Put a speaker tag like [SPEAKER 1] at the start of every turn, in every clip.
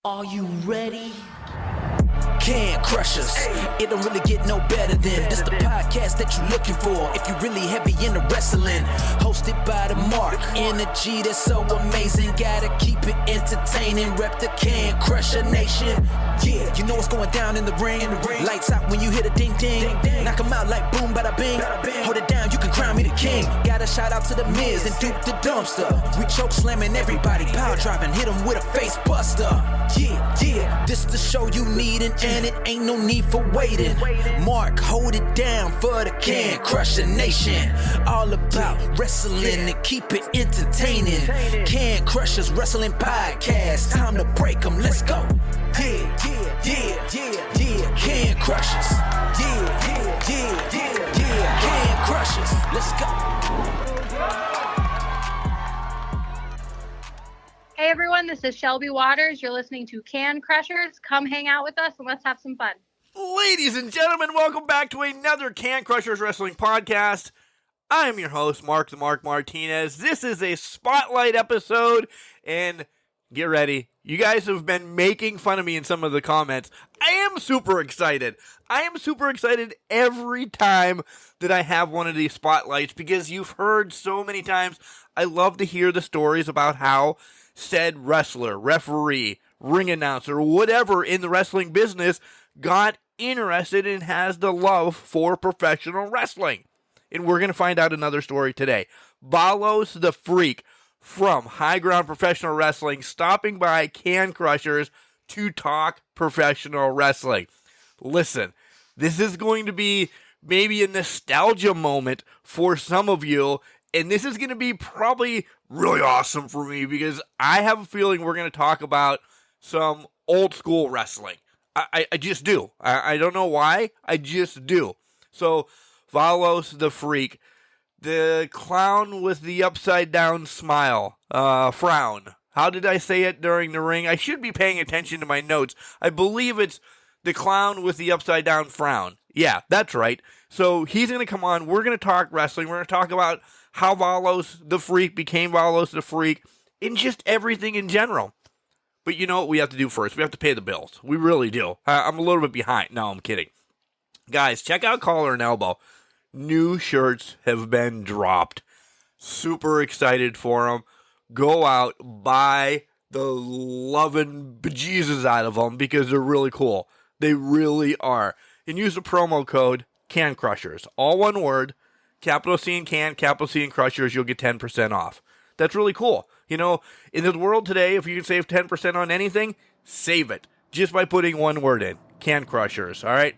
[SPEAKER 1] Are you ready? Can Crush Us. It don't really get no better than this the podcast that you're looking for if you're really heavy into wrestling. Hosted by the Mark. Energy that's so amazing. Gotta keep it entertaining. Rep the Can Crusher Nation. Yeah, you know what's going down in the ring. Lights out when you hit a ding ding. Knock them out like boom bada bing. Hold it down, you can crown me the king. Got a shout out to the Miz and Duke the Dumpster. We choke slamming everybody. Power driving, hit them with a face buster. Yeah, this the show you need and it ain't no need for waiting. Mark, hold it down for the Can Crusher Nation. All about wrestling and keep it entertaining. Can Crushers Wrestling Podcast. Time to break them, let's go. Yeah. Can Crushers. Yeah. Can Crushers. Let's go.
[SPEAKER 2] Hey everyone, this is Shelby Waters. You're listening to Can Crushers. Come hang out with us and let's have some fun.
[SPEAKER 3] Ladies and gentlemen, welcome back to another Can Crushers Wrestling Podcast. I am your host, Mark the Mark Martinez. This is a spotlight episode, and get ready. You guys have been making fun of me in some of the comments. I am super excited. I am super excited every time that I have one of these spotlights because you've heard so many times. I love to hear the stories about how said wrestler, referee, ring announcer, whatever in the wrestling business got interested and has the love for professional wrestling. And we're going to find out another story today. Valos the Freak from High Ground Professional Wrestling stopping by Can Crushers to talk professional wrestling. Listen, this is going to be maybe a nostalgia moment for some of you, and this is going to be probably really awesome for me because I have a feeling we're going to talk about some old school wrestling. I just do. I don't know why. I just do. So, Valos the Freak, the clown with the upside down smile, frown. How did I say it during the ring? I should be paying attention to my notes. I believe it's the clown with the upside down frown. Yeah, that's right. So he's going to come on. We're going to talk wrestling. We're going to talk about how Valos the Freak became Valos the Freak and just everything in general. But you know what we have to do first? We have to pay the bills. We really do. I'm a little bit behind. No, I'm kidding. Guys, check out Collar and Elbow. New shirts have been dropped. Super excited for them. Go out, buy the loving bejesus out of them because they're really cool. They really are. And use the promo code Can Crushers. All one word. Capital C and Can, capital C and Crushers. You'll get 10% off. That's really cool. You know, in the world today, if you can save 10% on anything, save it. Just by putting one word in. Can Crushers. All right?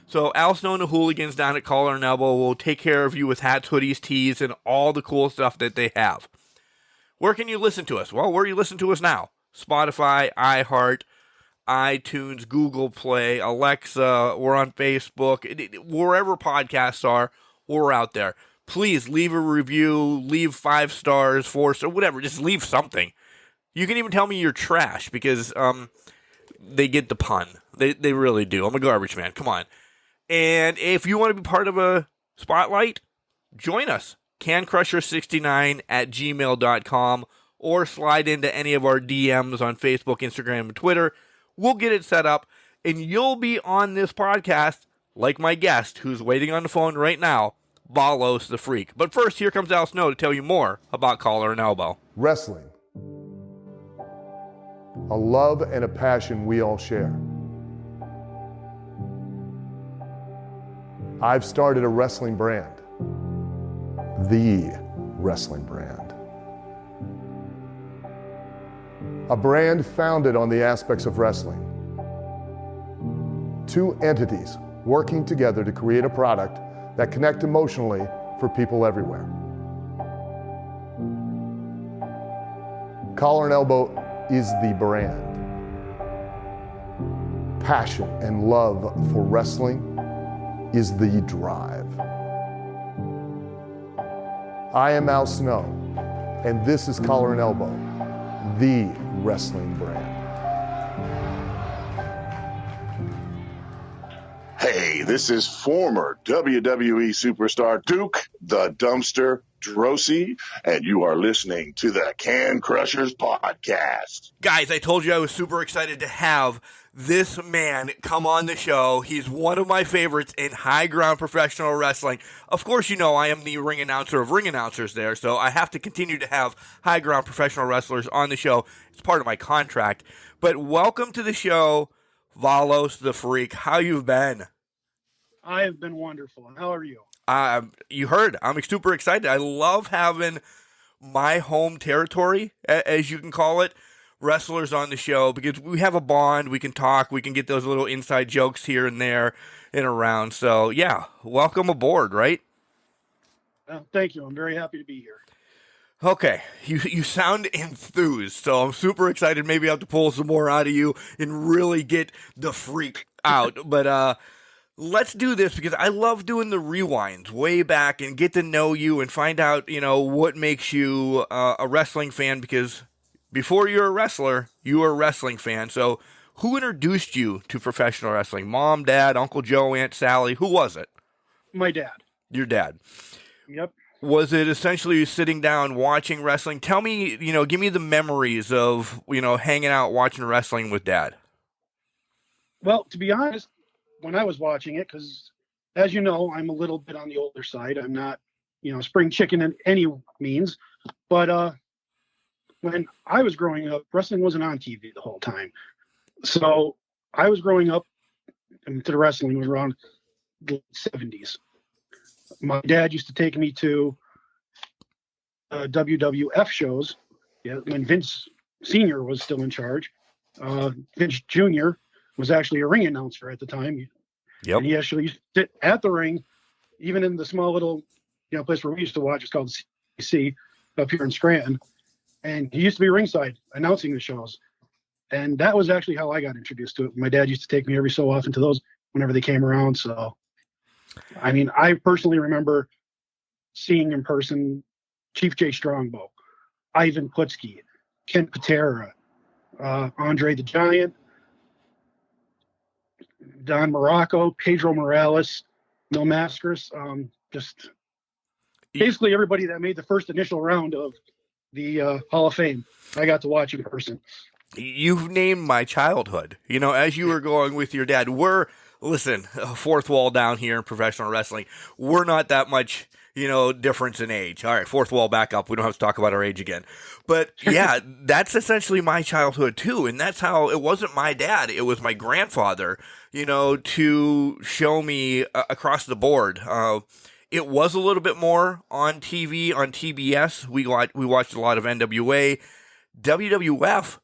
[SPEAKER 3] So Al Snow and the Hooligans down at Collar and Elbow will take care of you with hats, hoodies, tees, and all the cool stuff that they have. Where can you listen to us? Well, where you listen to us now. Spotify, iHeart, iTunes, Google Play, Alexa, we're on Facebook. Wherever podcasts are, we're out there. Please leave a review, leave 5 stars, 4 stars, whatever. Just leave something. You can even tell me you're trash because they get the pun. They really do. I'm a garbage man. Come on. And if you want to be part of a spotlight, join us. cancrusher69@gmail.com or slide into any of our DMs on Facebook, Instagram, and Twitter. We'll get it set up, and you'll be on this podcast like my guest who's waiting on the phone right now, Valos the Freak. But first, here comes Al Snow to tell you more about Collar and Elbow.
[SPEAKER 4] Wrestling. A love and a passion we all share. I've started a wrestling brand. The wrestling brand. A brand founded on the aspects of wrestling. 2 entities working together to create a product that connect emotionally for people everywhere. Collar and Elbow is the brand. Passion and love for wrestling is the drive. I am Al Snow, and this is Collar and Elbow, the wrestling brand.
[SPEAKER 5] Hey, this is former WWE superstar Duke the Dumpster Drosy, and you are listening to the Can Crushers Podcast.
[SPEAKER 3] Guys, I told you I was super excited to have this man come on the show. He's one of my favorites in high ground professional wrestling. Of course, you know I am the ring announcer of ring announcers there, so I have to continue to have high ground professional wrestlers on the show. It's part of my contract. But welcome to the show, Valos the Freak. How you've been?
[SPEAKER 6] I have been wonderful. How are you?
[SPEAKER 3] You heard. I'm super excited. I love having my home territory, as you can call it, wrestlers on the show, because we have a bond. We can talk. We can get those little inside jokes here and there and around. So, yeah, welcome aboard, right?
[SPEAKER 6] Thank you. I'm very happy to be here.
[SPEAKER 3] Okay, you sound enthused, so I'm super excited. Maybe I have to pull some more out of you and really get the freak out. But, let's do this because I love doing the rewinds way back and get to know you and find out, what makes you a wrestling fan, because before you're a wrestler, you were a wrestling fan. So who introduced you to professional wrestling? Mom, Dad, Uncle Joe, Aunt Sally? Who was it?
[SPEAKER 6] My dad.
[SPEAKER 3] Your dad.
[SPEAKER 6] Yep.
[SPEAKER 3] Was it essentially sitting down watching wrestling? Tell me, give me the memories of, hanging out watching wrestling with Dad.
[SPEAKER 6] Well, to be honest, when I was watching it, because as you know, I'm a little bit on the older side. I'm not, spring chicken in any means. But when I was growing up, wrestling wasn't on TV the whole time. So I was growing up into the wrestling was around the 70s. My dad used to take me to WWF shows, when Vince Sr. was still in charge. Vince Jr. was actually a ring announcer at the time.
[SPEAKER 3] Yep.
[SPEAKER 6] And he actually used to sit at the ring, even in the small little, place where we used to watch. It's called CC up here in Scranton. And he used to be ringside announcing the shows. And that was actually how I got introduced to it. My dad used to take me every so often to those whenever they came around. So, I mean, I personally remember seeing in person Chief Jay Strongbow, Ivan Putski, Ken Patera, Andre the Giant, Don Morocco, Pedro Morales, Mil Mascaras, just basically everybody that made the first initial round of the Hall of Fame, I got to watch in person.
[SPEAKER 3] You've named my childhood. As you were going with your dad, listen, fourth wall down here in professional wrestling, we're not that much, difference in age. All right, fourth wall back up. We don't have to talk about our age again. But yeah, that's essentially my childhood too. And that's how it wasn't my dad. It was my grandfather, to show me across the board. It was a little bit more on TV, on TBS. We watched a lot of NWA. WWF,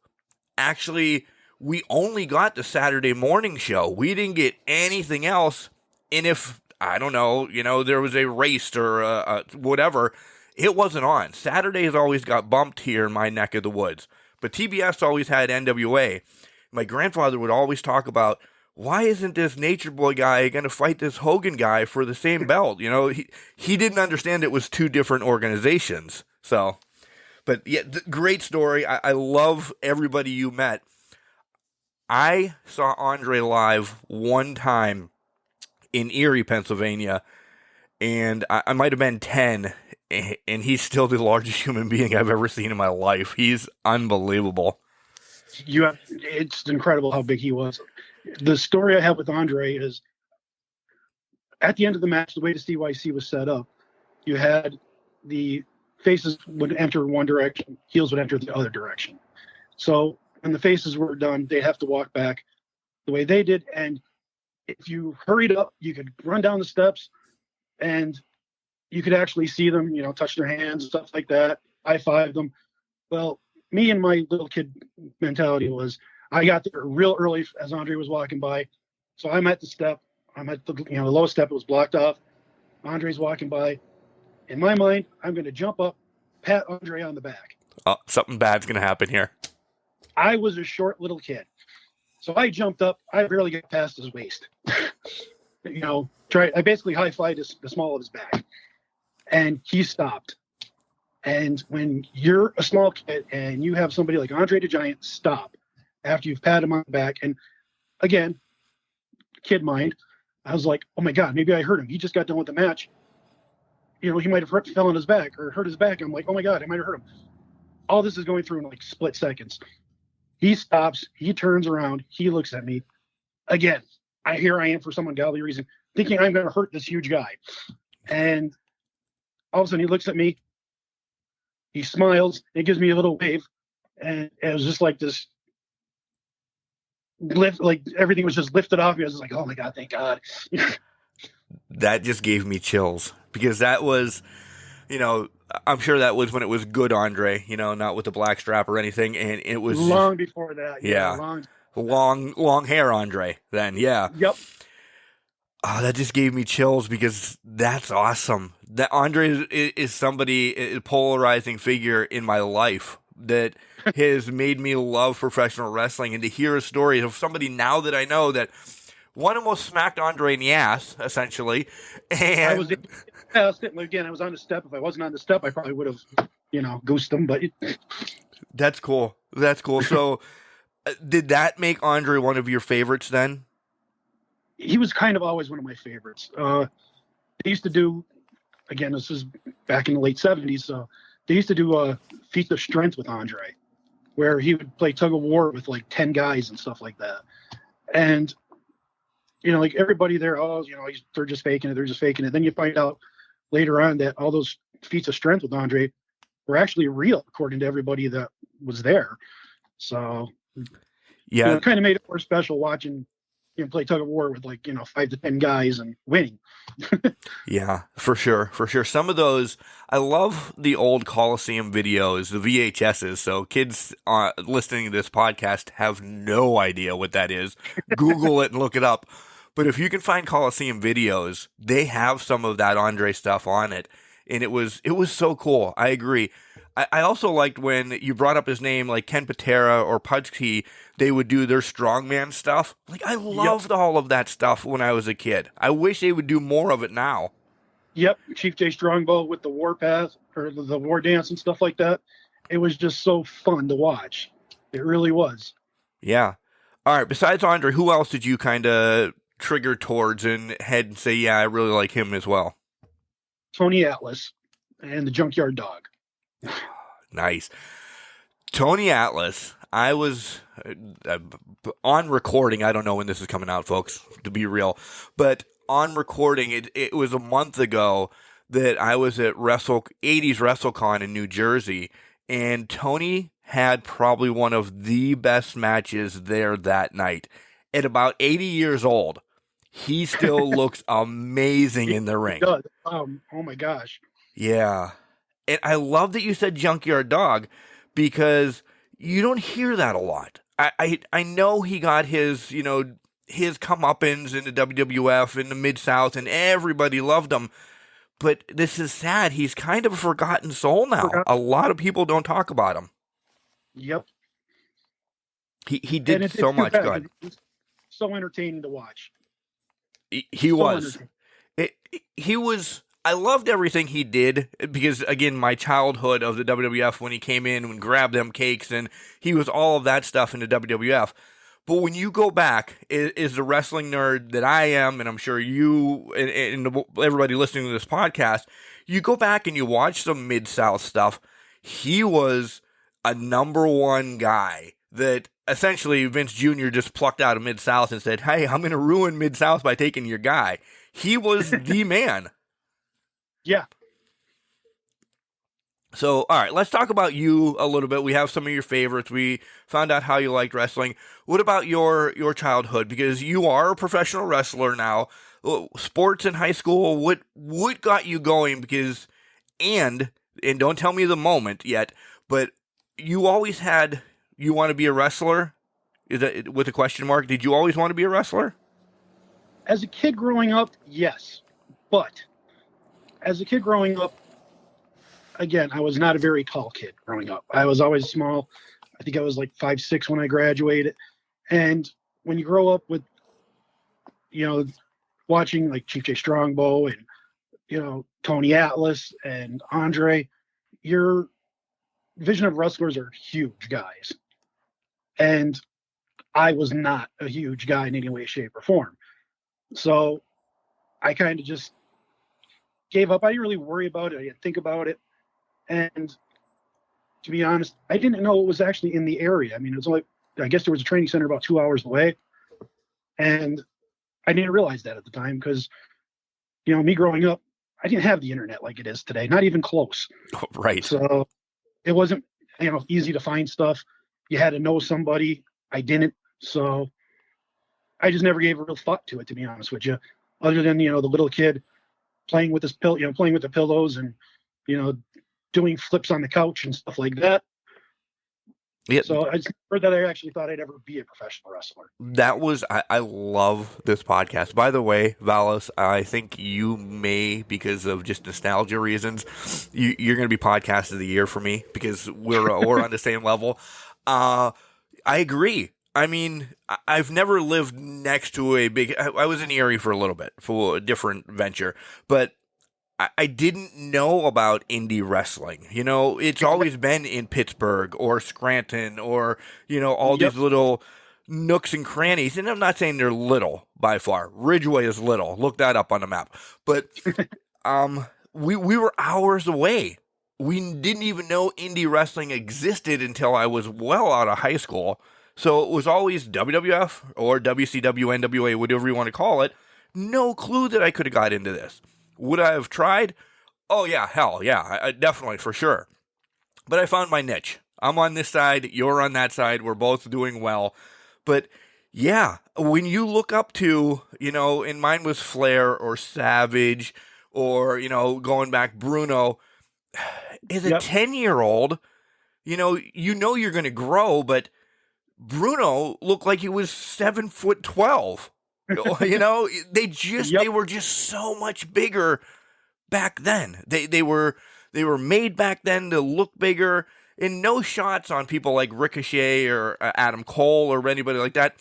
[SPEAKER 3] actually, we only got the Saturday morning show. We didn't get anything else. And if, I don't know, there was a race or whatever, it wasn't on. Saturdays always got bumped here in my neck of the woods. But TBS always had NWA. My grandfather would always talk about, why isn't this Nature Boy guy going to fight this Hogan guy for the same belt? He didn't understand it was two different organizations. So, but yeah, great story. I love everybody you met. I saw Andre live one time in Erie, Pennsylvania, and I might have been 10, and he's still the largest human being I've ever seen in my life. He's unbelievable.
[SPEAKER 6] It's incredible how big he was. The story I have with Andre is at the end of the match, the way the CYC was set up, you had the faces would enter one direction, heels would enter the other direction. So when the faces were done, they'd have to walk back the way they did. And if you hurried up, you could run down the steps and you could actually see them, touch their hands and stuff like that, high-five them. Well, me and my little kid mentality was, I got there real early as Andre was walking by. So I'm at the step. I'm at the lowest step. It was blocked off. Andre's walking by. In my mind, I'm going to jump up, pat Andre on the back.
[SPEAKER 3] Oh, something bad's going to happen here.
[SPEAKER 6] I was a short little kid. So I jumped up. I barely got past his waist. I basically high-fived the small of his back. And he stopped. And when you're a small kid and you have somebody like Andre the Giant stop after you've patted him on the back, and again, kid mind, I was like, oh my God, maybe I hurt him. He just got done with the match. he might have fell on his back or hurt his back. I'm like, oh my God, I might have hurt him. All this is going through in like split seconds. He stops, he turns around, he looks at me. Again, I am for some ungodly reason, thinking I'm going to hurt this huge guy. And all of a sudden he looks at me, he smiles, and gives me a little wave. And it was just like this lift, like everything was just lifted off me. I was just like, oh my God, thank God.
[SPEAKER 3] That just gave me chills because that was, I'm sure that was when it was good Andre, not with the black strap or anything. And it was
[SPEAKER 6] long before that.
[SPEAKER 3] Yeah. Long hair Andre then. Yeah.
[SPEAKER 6] Yep.
[SPEAKER 3] Oh, that just gave me chills because that's awesome. That Andre is somebody, a polarizing figure in my life that has made me love professional wrestling. And to hear a story of somebody now that I know that one almost smacked Andre in the ass, essentially. And
[SPEAKER 6] I was again, I was on the step. If I wasn't on the step, I probably would have, goosed him. But
[SPEAKER 3] that's cool. That's cool. So, did that make Andre one of your favorites then?
[SPEAKER 6] He was kind of always one of my favorites. They used to do, again, this is back in the late 70s. So they used to do feats of strength with Andre, where he would play tug of war with like 10 guys and stuff like that. And like everybody there, they're just faking it. They're just faking it. Then you find out later on that all those feats of strength with Andre were actually real, according to everybody that was there. So,
[SPEAKER 3] yeah,
[SPEAKER 6] it kind of made it more special watching him play tug of war with 5 to 10 guys and winning.
[SPEAKER 3] Yeah, for sure. For sure. Some of those, I love the old Coliseum videos, the VHSs. So kids listening to this podcast have no idea what that is. Google it and look it up. But if you can find Coliseum videos, they have some of that Andre stuff on it. And it was so cool. I agree. I also liked when you brought up his name, like Ken Patera or Pudgy, they would do their strongman stuff. Like, I loved all of that stuff when I was a kid. I wish they would do more of it now.
[SPEAKER 6] Yep. Chief J Strongbow with the war path or the war dance and stuff like that. It was just so fun to watch. It really was.
[SPEAKER 3] Yeah. All right. Besides Andre, who else did you kind of trigger towards and head and say, yeah, I really like him as well?
[SPEAKER 6] Tony Atlas and the Junkyard Dog.
[SPEAKER 3] Nice. Tony Atlas, I was on recording. I don't know when this is coming out, folks, to be real. But on recording, it was a month ago that I was at 80s WrestleCon in New Jersey. And Tony had probably one of the best matches there that night. At about 80 years old, he still looks amazing in the ring.
[SPEAKER 6] He does. Oh my gosh.
[SPEAKER 3] Yeah. And I love that you said Junkyard Dog because you don't hear that a lot. I know he got his, his comeuppance in the WWF in the Mid-South and everybody loved him. But this is sad. He's kind of a forgotten soul now. A lot of people don't talk about him.
[SPEAKER 6] Yep.
[SPEAKER 3] He did so much good.
[SPEAKER 6] It's so entertaining to watch.
[SPEAKER 3] He was. He was. I loved everything he did because, again, my childhood of the WWF when he came in and grabbed them cakes and he was all of that stuff in the WWF. But when you go back, is the wrestling nerd that I am, and I'm sure you and everybody listening to this podcast, you go back and you watch some Mid-South stuff. He was a number one guy that essentially Vince Jr. just plucked out of Mid-South and said, hey, I'm going to ruin Mid-South by taking your guy. He was the man.
[SPEAKER 6] Yeah.
[SPEAKER 3] So, all right, let's talk about you a little bit. We have some of your favorites. We found out how you liked wrestling. What about your childhood? Because you are a professional wrestler now. Sports in high school, what got you going? Because, and don't tell me the moment yet, but you always had, you want to be a wrestler? Is that with a question mark? Did you always want to be a wrestler?
[SPEAKER 6] As a kid growing up, yes. But as a kid growing up, again, I was not a very tall kid growing up. I was always small. I think I was like 5'6" when I graduated. And when you grow up with, watching like Chief J Strongbow and, Tony Atlas and Andre, your vision of wrestlers are huge guys. And I was not a huge guy in any way, shape, or form. So I kind of just gave up. I didn't really worry about it. I didn't think about it. And to be honest, I didn't know it was actually in the area. I mean, it was only, I guess there was a training center about 2 hours away. And I didn't realize that at the time because, me growing up, I didn't have the internet like it is today, not even close.
[SPEAKER 3] Right.
[SPEAKER 6] So it wasn't, easy to find stuff. You had to know somebody. I didn't. So I just never gave a real thought to it, to be honest with you, other than, the little kid playing with his playing with the pillows and, doing flips on the couch and stuff like that.
[SPEAKER 3] Yeah.
[SPEAKER 6] So I just heard that I actually thought I'd ever be a professional wrestler.
[SPEAKER 3] That was, I love this podcast. By the way, Valos, I think you may, because of just nostalgia reasons, you're going to be podcast of the year for me because we're on the same level. I agree. I mean, I've never lived next to a big, I was in Erie for a little bit for a different venture, but I didn't know about indie wrestling. It's always been in Pittsburgh or Scranton or, all these little nooks and crannies. And I'm not saying they're little by far. Ridgeway is little. Look that up on the map. But we were hours away. We didn't even know indie wrestling existed until I was well out of high school. So it was always WWF or WCW, NWA, whatever you want to call it. No clue that I could have got into this. Would I have tried? Oh, yeah, hell, yeah, I definitely, for sure. But I found my niche. I'm on this side, you're on that side, we're both doing well. But, yeah, when you look up to, and mine was Flair or Savage or, going back, Bruno, as a 10-year-old, you're going to grow, but Bruno looked like he was 7'12". They were just so much bigger back then. They were made back then to look bigger, and no shots on people like Ricochet or Adam Cole or anybody like that.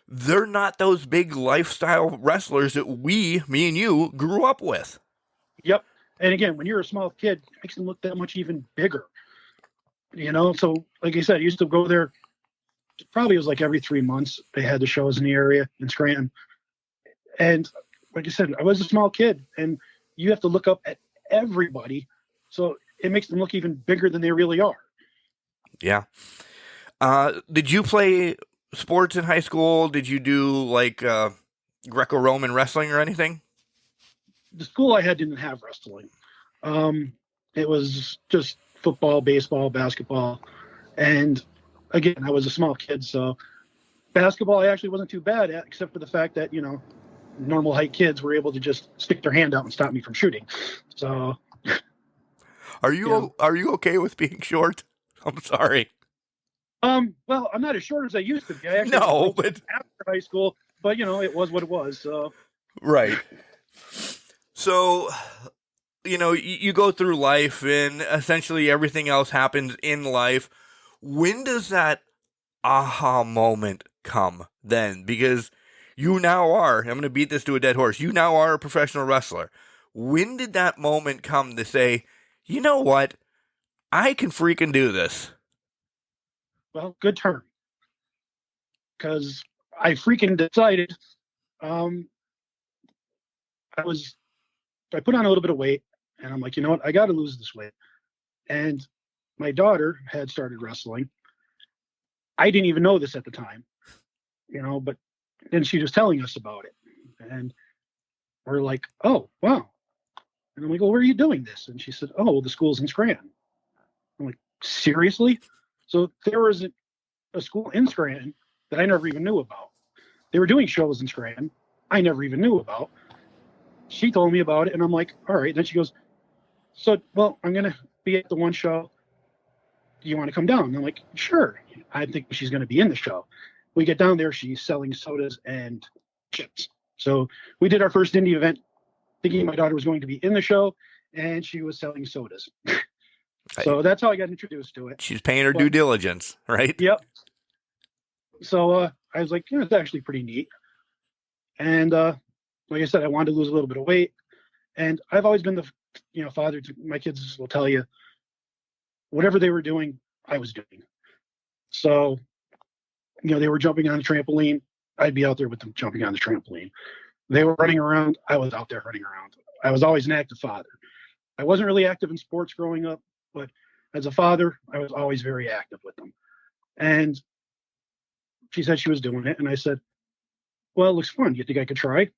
[SPEAKER 3] They're not those big lifestyle wrestlers that me and you grew up with.
[SPEAKER 6] Yep. And again, when you're a small kid, it makes them look that much even bigger. So like I said, I used to go there. Probably it was like every 3 months they had the shows in the area in Scranton. And like I said, I was a small kid and you have to look up at everybody. So it makes them look even bigger than they really are.
[SPEAKER 3] Yeah. Did you play sports in high school? Did you do like Greco-Roman wrestling or anything?
[SPEAKER 6] The school I had didn't have wrestling. It was just football, baseball, basketball. And again, I was a small kid, so basketball I actually wasn't too bad at, except for the fact that, normal height kids were able to just stick their hand out and stop me from shooting. So
[SPEAKER 3] Are you okay with being short? I'm sorry.
[SPEAKER 6] Well, I'm not as short as I used to be. I actually
[SPEAKER 3] but
[SPEAKER 6] after high school, but it was what it was. So
[SPEAKER 3] right. So, you go through life and essentially everything else happens in life. When does that aha moment come then? Because you now are, I'm going to beat this to a dead horse, you now are a professional wrestler. When did that moment come to say, you know what, I can freaking do this?
[SPEAKER 6] Well, good term. Because I freaking decided, I put on a little bit of weight and I'm like, you know what, I got to lose this weight. And my daughter had started wrestling. I didn't even know this at the time, but then she was telling us about it. And we're like, oh, wow. And I'm like, well, where are you doing this? And she said, oh, well, the school's in Scranton. I'm like, seriously? So there was a school in Scranton that I never even knew about. They were doing shows in Scranton I never even knew about. She told me about it, and I'm like, all right. Then she goes, so, well, I'm going to be at the one show. Do you want to come down? And I'm like, sure. I think she's going to be in the show. We get down there. She's selling sodas and chips. So we did our first indie event thinking my daughter was going to be in the show, and she was selling sodas. So that's how I got introduced to it.
[SPEAKER 3] She's paying her due diligence, right?
[SPEAKER 6] Yep. So I was like, it's actually pretty neat. And like I said, I wanted to lose a little bit of weight. And I've always been the father to my kids will tell you, whatever they were doing, I was doing. So, they were jumping on the trampoline. I'd be out there with them jumping on the trampoline. They were running around. I was out there running around. I was always an active father. I wasn't really active in sports growing up, but as a father, I was always very active with them. And she said she was doing it. And I said, well, it looks fun. You think I could try?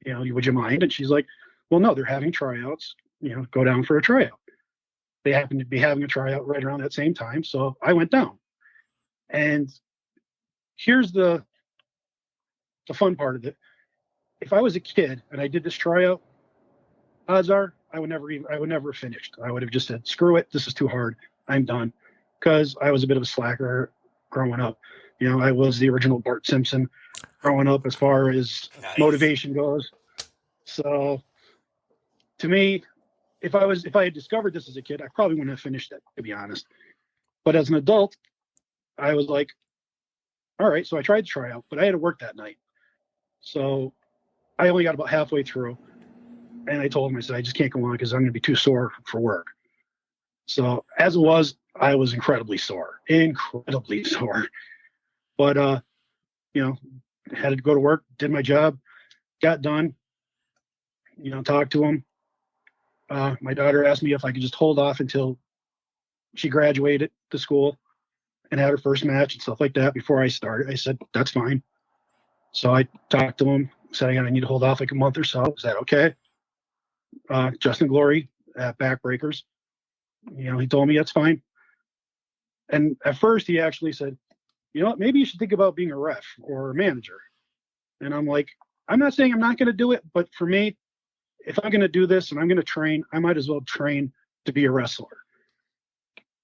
[SPEAKER 6] Would you mind? And she's like, well, no, they're having tryouts. Go down for a tryout. They happened to be having a tryout right around that same time. So I went down. And here's the fun part of it. If I was a kid and I did this tryout, odds are I would never have finished. I would have just said, screw it, this is too hard, I'm done. Because I was a bit of a slacker growing up. I was the original Bart Simpson growing up as far as motivation goes. So to me, if I had discovered this as a kid, I probably wouldn't have finished it, to be honest. But as an adult, I was like, all right, so I tried to try out, but I had to work that night. So I only got about halfway through, and I told him, I said, I just can't go on because I'm going to be too sore for work. So as it was, I was incredibly sore. But, had to go to work, did my job, got done, talked to him. My daughter asked me if I could just hold off until she graduated to school and had her first match and stuff like that before I started. I said, that's fine. So I talked to him, said I need to hold off like a month or so. Is that okay? Justin Glory at Backbreakers, he told me that's fine. And at first he actually said, maybe you should think about being a ref or a manager. And I'm like, I'm not saying I'm not going to do it, but for me, if I'm going to do this and I'm going to train, I might as well train to be a wrestler.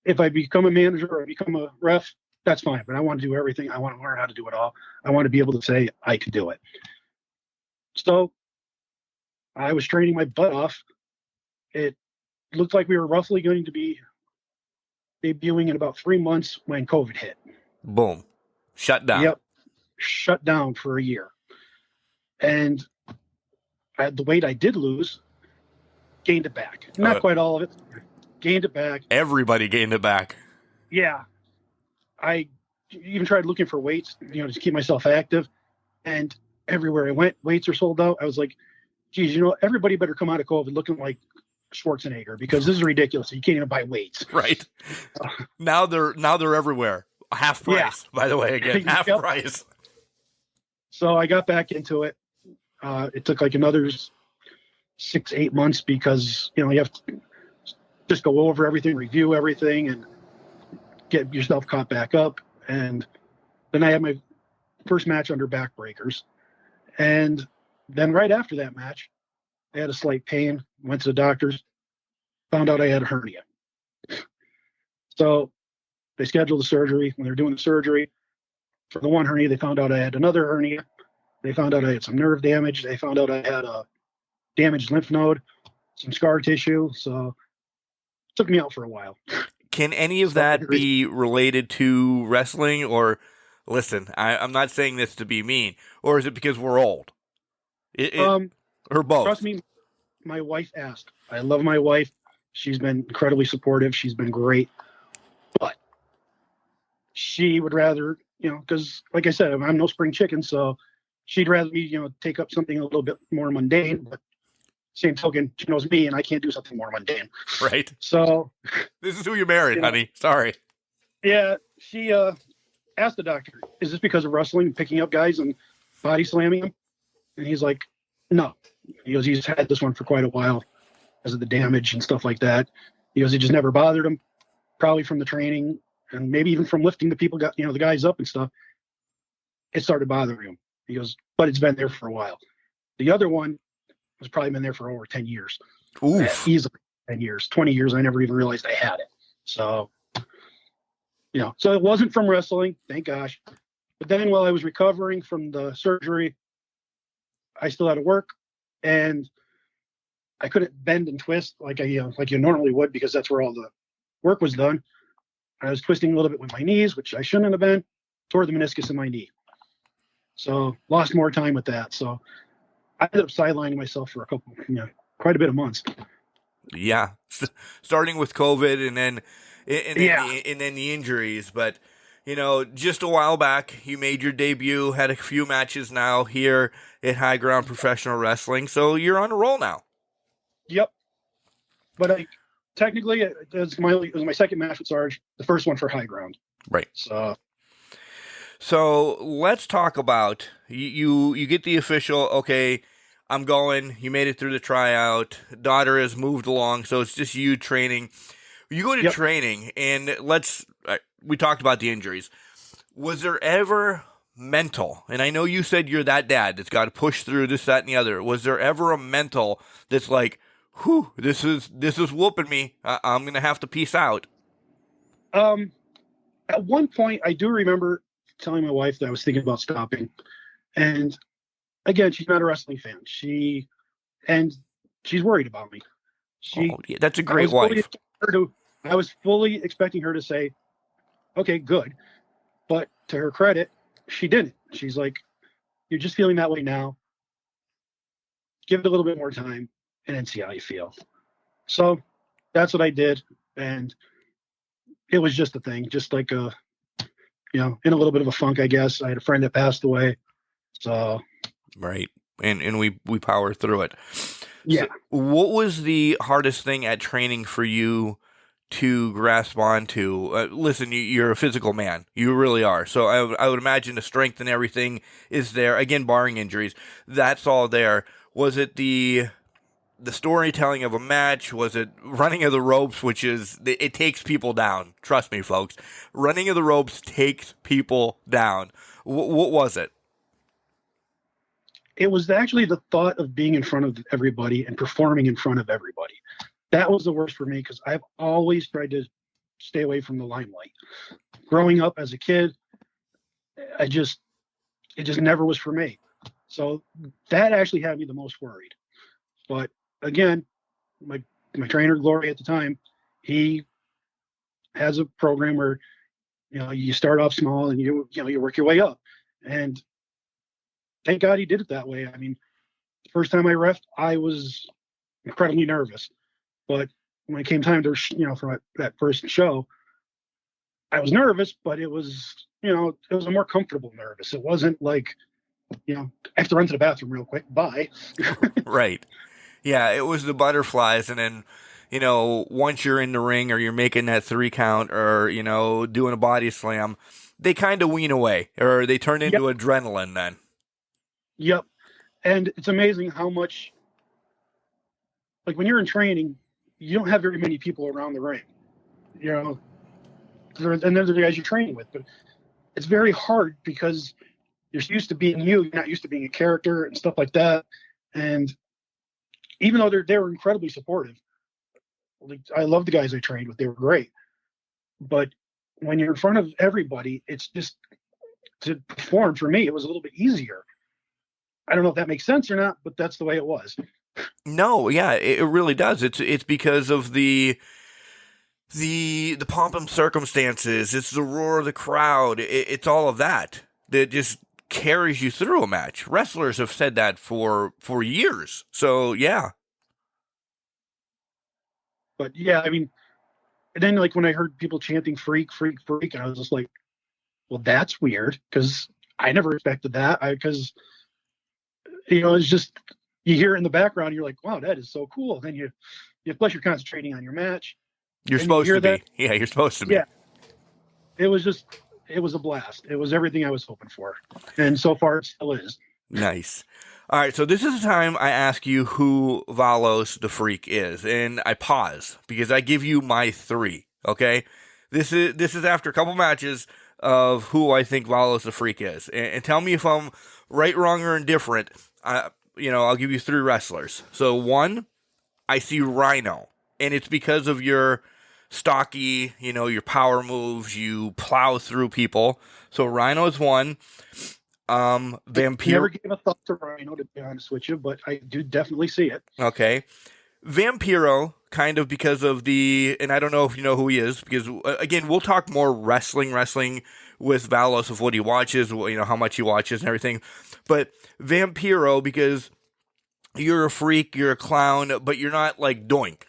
[SPEAKER 6] If I become a manager or become a ref, that's fine. But I want to do everything. I want to learn how to do it all. I want to be able to say I can do it. So I was training my butt off. It looked like we were roughly going to be debuting in about 3 months when COVID hit.
[SPEAKER 3] Boom. Shut down.
[SPEAKER 6] Yep. Shut down for a year. And the weight I did lose, gained it back. Not quite all of it. Gained it back.
[SPEAKER 3] Everybody gained it back.
[SPEAKER 6] Yeah. I even tried looking for weights, to keep myself active. And everywhere I went, weights are sold out. I was like, geez, everybody better come out of COVID looking like Schwarzenegger because this is ridiculous. You can't even buy weights.
[SPEAKER 3] Right. Now they're everywhere. Half price, by the way, again, half price.
[SPEAKER 6] So I got back into it. It took like another 6-8 months because, you have to just go over everything, review everything, and get yourself caught back up. And then I had my first match under Backbreakers. And then right after that match, I had a slight pain, went to the doctors, found out I had a hernia. So they scheduled the surgery. When they were doing the surgery, for the one hernia, they found out I had another hernia. They found out I had some nerve damage. They found out I had a damaged lymph node, some scar tissue. So it took me out for a while.
[SPEAKER 3] Can any of that be related to wrestling? Or, listen, I'm not saying this to be mean. Or is it because we're old? Or both?
[SPEAKER 6] Trust me, my wife asked. I love my wife. She's been incredibly supportive. She's been great. But she would rather, because like I said, I'm no spring chicken, so she'd rather me, take up something a little bit more mundane. But same token, she knows me, and I can't do something more mundane.
[SPEAKER 3] Right.
[SPEAKER 6] So
[SPEAKER 3] this is who you married, honey. Sorry.
[SPEAKER 6] Yeah, she asked the doctor, "Is this because of wrestling, picking up guys and body slamming them?" And he's like, "No." He goes, "He's had this one for quite a while because of the damage and stuff like that." He goes, "It just never bothered him, probably from the training and maybe even from lifting the people, the guys up and stuff. It started bothering him." He goes, "But it's been there for a while." The other one has probably been there for over 10 years.
[SPEAKER 3] Oof.
[SPEAKER 6] Easily 10 years, 20 years. I never even realized I had it. So, so it wasn't from wrestling, thank gosh. But then while I was recovering from the surgery, I still had to work, and I couldn't bend and twist like you normally would because that's where all the work was done. I was twisting a little bit with my knees, which I shouldn't have been, tore the meniscus in my knee. So lost more time with that. So I ended up sidelining myself for quite a bit of months.
[SPEAKER 3] Yeah. Starting with COVID and then the injuries. But, just a while back, you made your debut, had a few matches now here at High Ground Professional Wrestling. So you're on a roll now.
[SPEAKER 6] Yep. But technically, it was my second match with Sarge, the first one for High Ground.
[SPEAKER 3] Right.
[SPEAKER 6] So
[SPEAKER 3] let's talk about you get the official, okay, I'm going, you made it through the tryout, daughter has moved along, so it's just you training. You go to training, and we talked about the injuries. Was there ever mental, and I know you said you're that dad that's got to push through this, that, and the other. Was there ever a mental that's like, whew, this is whooping me, I'm going to have to peace out?
[SPEAKER 6] At one point, I do remember telling my wife that I was thinking about stopping. And again, she's not a wrestling fan. She's worried about me.
[SPEAKER 3] That's a great wife.
[SPEAKER 6] I was fully expecting her to say, okay, good. But to her credit, she didn't. She's like, you're just feeling that way now. Give it a little bit more time and then see how you feel. So that's what I did. And it was just a thing, just like in a little bit of a funk, I guess. I had a friend that passed away. So.
[SPEAKER 3] Right. And we power through it.
[SPEAKER 6] Yeah.
[SPEAKER 3] So what was the hardest thing at training for you to grasp onto? Listen, you're a physical man. You really are. So I would imagine the strength and everything is there. Again, barring injuries, that's all there. Was it the storytelling of a match? Was it running of the ropes, which it takes people down? Trust me, folks. Running of the ropes takes people down. What was it?
[SPEAKER 6] It was actually the thought of being in front of everybody and performing in front of everybody. That was the worst for me because I've always tried to stay away from the limelight. Growing up as a kid, it just never was for me. So that actually had me the most worried. But again, my trainer, Glory, at the time, he has a program where, you start off small and you work your way up. And thank God he did it that way. I mean, the first time I refed, I was incredibly nervous. But when it came time to, for that first show, I was nervous, but it was a more comfortable nervous. It wasn't like, I have to run to the bathroom real quick. Bye.
[SPEAKER 3] Right. Yeah, it was the butterflies, and then, once you're in the ring or you're making that 3 count or, doing a body slam, they kind of wean away or they turn into adrenaline then.
[SPEAKER 6] Yep. And it's amazing how much, like when you're in training, you don't have very many people around the ring, and then there's the guys you're training with, but it's very hard because you're used to being you're not used to being a character and stuff like that. And even though they were incredibly supportive, like I love the guys I trained with, they were great. But when you're in front of everybody, it's just, to perform for me, it was a little bit easier. I don't know if that makes sense or not, but that's the way it was.
[SPEAKER 3] No, yeah, it really does. It's because of the pomp and circumstances. It's the roar of the crowd. It's all of that just carries you through a match. Wrestlers have said that for years. So yeah.
[SPEAKER 6] But yeah, I mean, and then like when I heard people chanting "freak, freak, freak," and I was just like, well, that's weird because I never expected that. Because it's just, you hear it in the background, you're like, wow, that is so cool. Then you plus you're concentrating on your match.
[SPEAKER 3] You're supposed to be. Yeah, you're supposed to be.
[SPEAKER 6] Yeah. It was a blast. It was everything I was hoping for. And so far it still is. Nice.
[SPEAKER 3] All right, so this is the time I ask you who Valos the Freak is, and I pause because I give you my 3. Okay, this is after a couple matches of who I think Valos the Freak is, and tell me if I'm right, wrong, or indifferent. I'll give you 3 wrestlers. So 1, I see Rhino, and it's because of your stocky, your power moves. You plow through people. So Rhino is 1. Vampiro.
[SPEAKER 6] Never gave a thought to Rhino, to be honest with you, but I do definitely see it.
[SPEAKER 3] Okay. Vampiro, kind of because of and I don't know if you know who he is, because again, we'll talk more wrestling with Valos of what he watches, how much he watches and everything. But Vampiro, because you're a freak, you're a clown, but you're not like doink,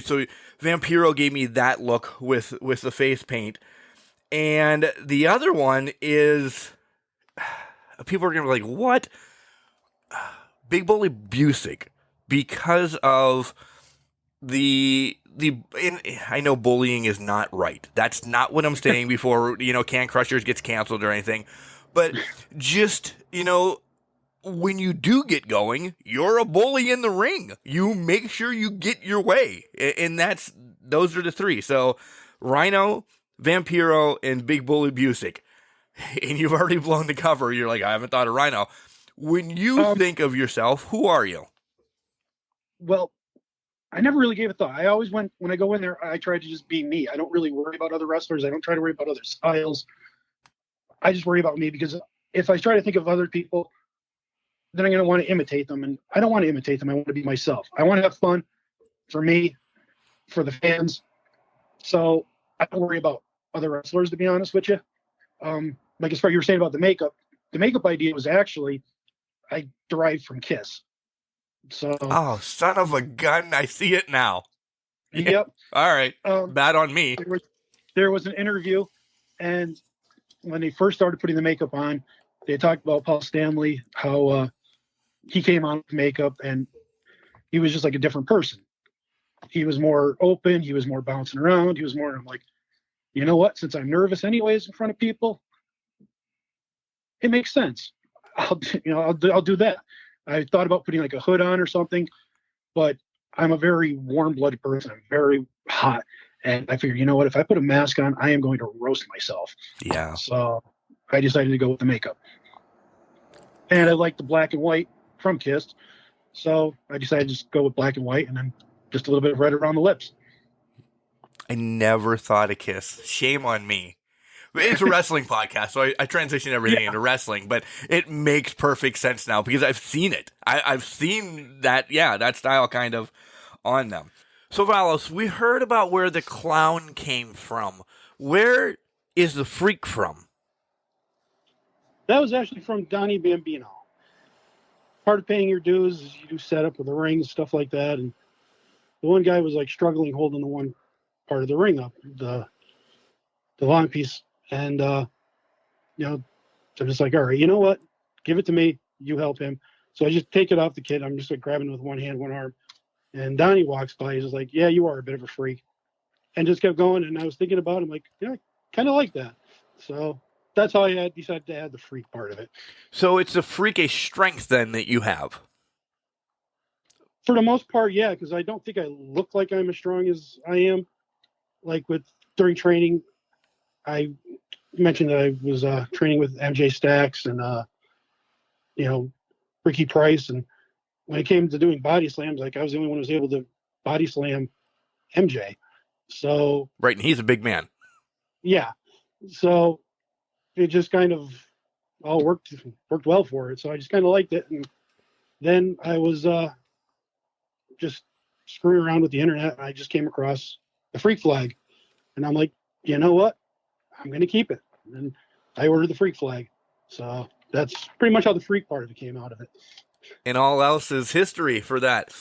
[SPEAKER 3] so Vampiro gave me that look with the face paint. And the other one is, people are going to be like, what? Big Bully Busick, because of I know bullying is not right. That's not what I'm saying before, Can Crushers gets canceled or anything. But just, when you do get going, you're a bully in the ring. You make sure you get your way. And those are the three. So Rhino, Vampiro, and Big Bully Busick. And you've already blown the cover. You're like, I haven't thought of Rhino. When you think of yourself, who are you?
[SPEAKER 6] Well, I never really gave a thought. I always when I go in there, I try to just be me. I don't really worry about other wrestlers. I don't try to worry about other styles. I just worry about me, because if I try to think of other people, then I'm going to want to imitate them. And I don't want to imitate them. I want to be myself. I want to have fun for me, for the fans. So I don't worry about other wrestlers, to be honest with you. Like as far as you were saying about the makeup idea was actually, I derived from Kiss. So,
[SPEAKER 3] oh, son of a gun. I see it now.
[SPEAKER 6] Yep.
[SPEAKER 3] All right. Bad on me.
[SPEAKER 6] There was an interview, and when they first started putting the makeup on, they talked about Paul Stanley, how he came on with makeup, and he was just like a different person. He was more open. He was more bouncing around. He was more, I'm like, you know what? Since I'm nervous anyways in front of people, it makes sense. I'll do that. I thought about putting like a hood on or something, but I'm a very warm-blooded person. I'm very hot. And I figured, you know what? If I put a mask on, I am going to roast myself.
[SPEAKER 3] Yeah.
[SPEAKER 6] So I decided to go with the makeup. And I like the black and white from Kiss. So I decided to just go with black and white, and then just a little bit of red around the lips.
[SPEAKER 3] I never thought of Kiss. Shame on me. It's a wrestling podcast, so I transition everything into wrestling, but it makes perfect sense now because I've seen it. I've seen that style kind of on them. So, Valos, we heard about where the clown came from. Where is the freak from?
[SPEAKER 6] That was actually from Donnie Bambino. Part of paying your dues is you do setup with the ring and stuff like that. And the one guy was like struggling holding the one part of the ring up, the long piece. And, I'm just like, all right, you know what? Give it to me. You help him. So I just take it off the kid. I'm just like grabbing it with one hand, one arm. And Donnie walks by. He's just like, yeah, you are a bit of a freak. And just kept going. And I was thinking about it. I'm like, I kind of like that. So that's how I decided to add the freak part of it.
[SPEAKER 3] So it's a freakish strength then that you have.
[SPEAKER 6] For the most part, yeah, because I don't think I look like I'm as strong as I am. Like during training, I mentioned that I was training with MJ Stax and Ricky Price, and when it came to doing body slams, like I was the only one who was able to body slam MJ. So
[SPEAKER 3] right, and he's a big man.
[SPEAKER 6] Yeah, so it just kind of all worked well for it. So I just kind of liked it, and then I was just screwing around with the internet, and I just came across the freak flag, and I'm like, you know what? I'm going to keep it. And I ordered the freak flag. So that's pretty much how the freak part of it came out of it.
[SPEAKER 3] And all else is history for that.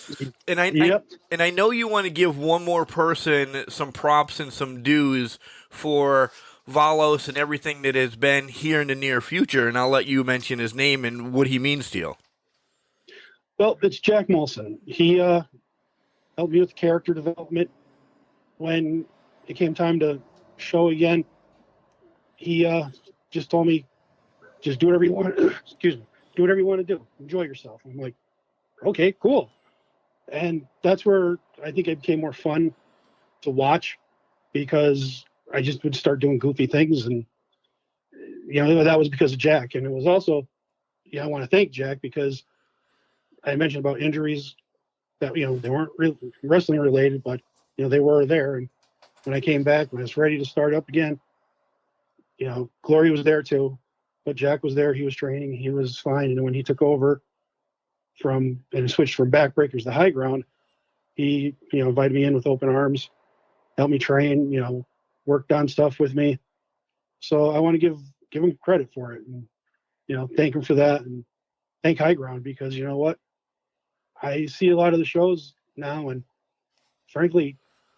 [SPEAKER 3] And I know you want to give one more person some props and some dues for Valos and everything that has been here in the near future. And I'll let you mention his name and what he means to you.
[SPEAKER 6] Well, it's Jack Molson. He helped me with character development. When it came time to show again, he just told me, just do whatever you want. Excuse me. Do whatever you want to do. Enjoy yourself. I'm like, okay, cool. And that's where I think it became more fun to watch, because I just would start doing goofy things. And, that was because of Jack. And it was also, I want to thank Jack, because I mentioned about injuries that, they weren't really wrestling related, but, they were there. And when I came back, when I was ready to start up again, Glory was there too, but Jack was there. He was training. He was fine. And when he took over and switched from backbreakers to high ground, he, invited me in with open arms, helped me train, worked on stuff with me. So I want to give him credit for it, and, thank him for that, and thank High Ground, because you know what? I see a lot of the shows now, and frankly,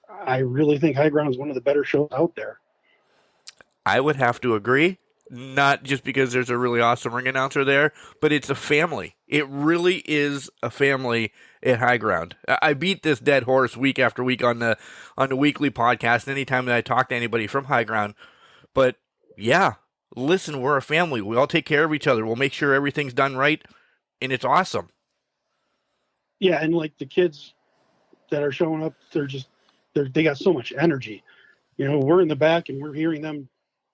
[SPEAKER 6] I really think High Ground is one of the better shows out there.
[SPEAKER 3] I would have to agree. not just because there's a really awesome ring announcer there, but it's a family. It really is a family at High Ground. I beat this dead horse week after week on the weekly podcast anytime that I talk to anybody from High Ground. But yeah, listen, we're a family. We all take care of each other. We'll make sure everything's done right, and it's awesome.
[SPEAKER 6] Yeah, and like the kids that are showing up, they got so much energy. You know, we're in the back and we're hearing them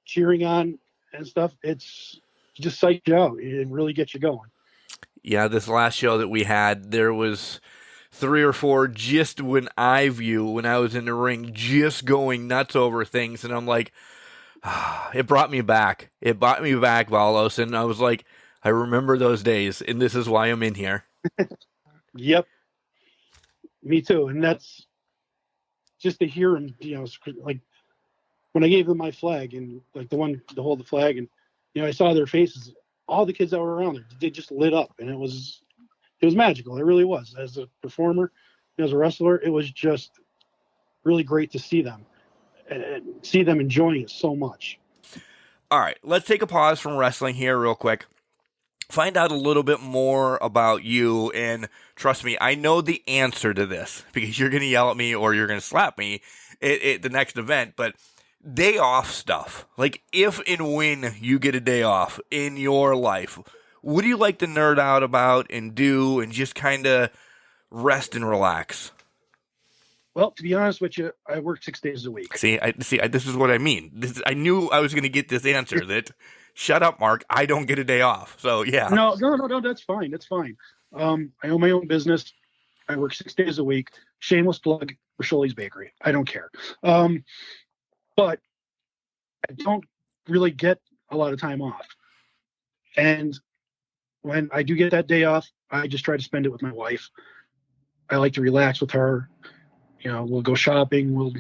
[SPEAKER 6] cheering on and stuff. It's just psyched you out. It really gets you going.
[SPEAKER 3] Yeah, this last show that we had, there was 3 or 4 just when I was in the ring, just going nuts over things, and I'm like, it brought me back. It brought me back, Valos, and I was like, I remember those days, and this is why I'm in here.
[SPEAKER 6] Yep. Me too. And that's just to hear them, you know, like when I gave them my flag and like the one to hold the flag, and you know, I saw their faces, all the kids that were around there, they just lit up, and it was magical. It really was. As a performer, as a wrestler, it was just really great to see them and see them enjoying it so much.
[SPEAKER 3] All right, let's take a pause from wrestling here real quick. Find out a little bit more about you, and trust me, I know the answer to this because you're going to yell at me or you're going to slap me at the next event, but day off stuff, like if and when you get a day off in your life, what do you like to nerd out about and do and just kind of rest and relax?
[SPEAKER 6] Well, to be honest with you, I work 6 days a week.
[SPEAKER 3] See, this is what I mean. I knew I was going to get this answer that, shut up, Mark, I don't get a day off. So, yeah.
[SPEAKER 6] No, that's fine. That's fine. I own my own business. I work 6 days a week. Shameless plug for Sholey's Bakery. I don't care. But I don't really get a lot of time off. And when I do get that day off, I just try to spend it with my wife. I like to relax with her. You know, we'll go shopping, we'll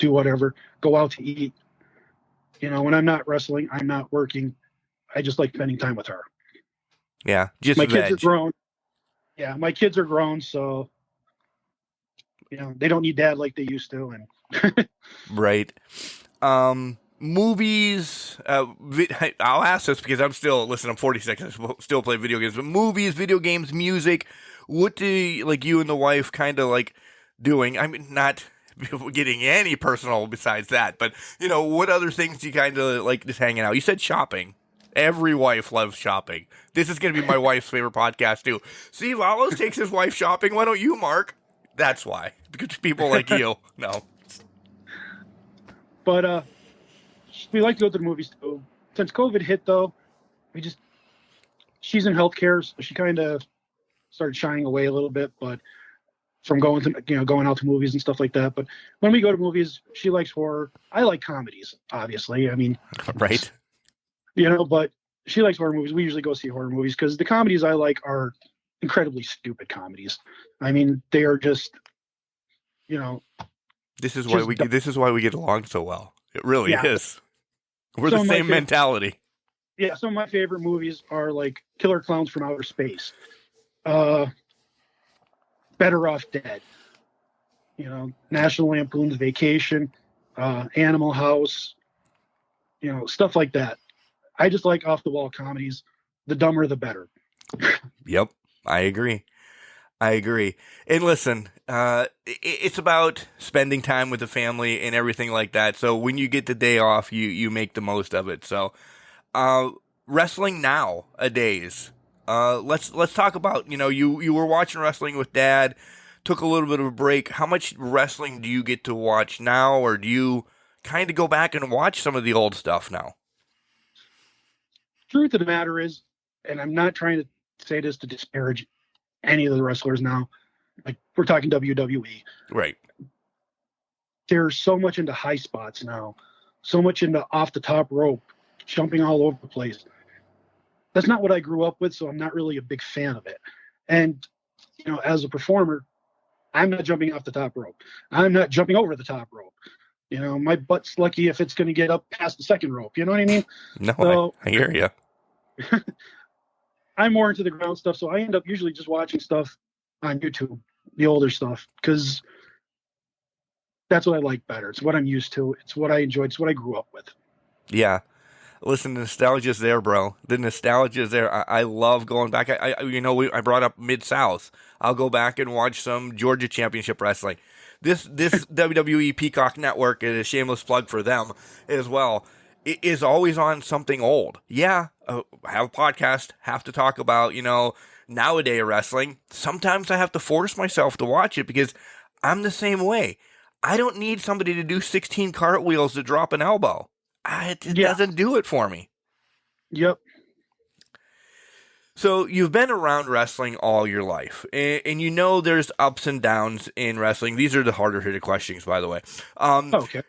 [SPEAKER 6] do whatever, go out to eat. You know, when I'm not wrestling, I'm not working. I just like spending time with her.
[SPEAKER 3] Yeah, just
[SPEAKER 6] my kids are grown. Yeah, my kids are grown, so you know, they don't need dad like they used to. And
[SPEAKER 3] right. Movies. I'll ask this because I'm 46. I still play video games. But movies, video games, music. What do you and the wife kind of like doing? I mean, not getting any personal besides that, but you know, what other things do you kind of like just hanging out? You said shopping. Every wife loves shopping. This is going to be my wife's favorite podcast too. See, Valos takes his wife shopping. Why don't you, Mark? That's why. Because people like you. No.
[SPEAKER 6] But we like to go to the movies too. Since COVID hit, though, she's in healthcare, so she kind of started shying away a little bit, but from going out to movies and stuff like that. But when we go to movies, she likes horror. I like comedies, obviously. I mean,
[SPEAKER 3] right.
[SPEAKER 6] You know, but she likes horror movies. We usually go see horror movies because the comedies I like are incredibly stupid comedies. I mean, they are just, you know.
[SPEAKER 3] This is why we get along so well. It really is. We're the same mentality.
[SPEAKER 6] Yeah, some of my favorite movies are like Killer Clowns from Outer Space, Better Off Dead, you know, National Lampoon's Vacation, Animal House, you know, stuff like that. I just like off-the-wall comedies. The dumber, the better.
[SPEAKER 3] Yep, I agree. And listen, it's about spending time with the family and everything like that. So when you get the day off, you make the most of it. So wrestling nowadays, let's talk about, you know, you were watching wrestling with Dad, took a little bit of a break. How much wrestling do you get to watch now, or do you kind of go back and watch some of the old stuff now?
[SPEAKER 6] Truth of the matter is, and I'm not trying to say this to disparage any of the wrestlers now, like we're talking WWE.
[SPEAKER 3] Right.
[SPEAKER 6] There's so much into high spots now, so much into off the top rope, jumping all over the place. That's not what I grew up with, so I'm not really a big fan of it. And, you know, as a performer, I'm not jumping off the top rope. I'm not jumping over the top rope. You know, my butt's lucky if it's going to get up past the second rope. You know what I mean?
[SPEAKER 3] No, so, I hear you.
[SPEAKER 6] I'm more into the ground stuff, so I end up usually just watching stuff on YouTube, the older stuff, because that's what I like better. It's what I'm used to. It's what I enjoyed. It's what I grew up with.
[SPEAKER 3] Yeah. Listen, the nostalgia's there, bro. The nostalgia's there. I love going back. I brought up Mid-South. I'll go back and watch some Georgia Championship Wrestling. This WWE Peacock Network, and a shameless plug for them as well, is always on something old. Yeah, have a podcast, have to talk about, nowadays wrestling. Sometimes I have to force myself to watch it because I'm the same way. I don't need somebody to do 16 cartwheels to drop an elbow. It doesn't do it for me.
[SPEAKER 6] Yep.
[SPEAKER 3] So you've been around wrestling all your life, and there's ups and downs in wrestling. These are the harder hitting questions, by the way.
[SPEAKER 6] Okay.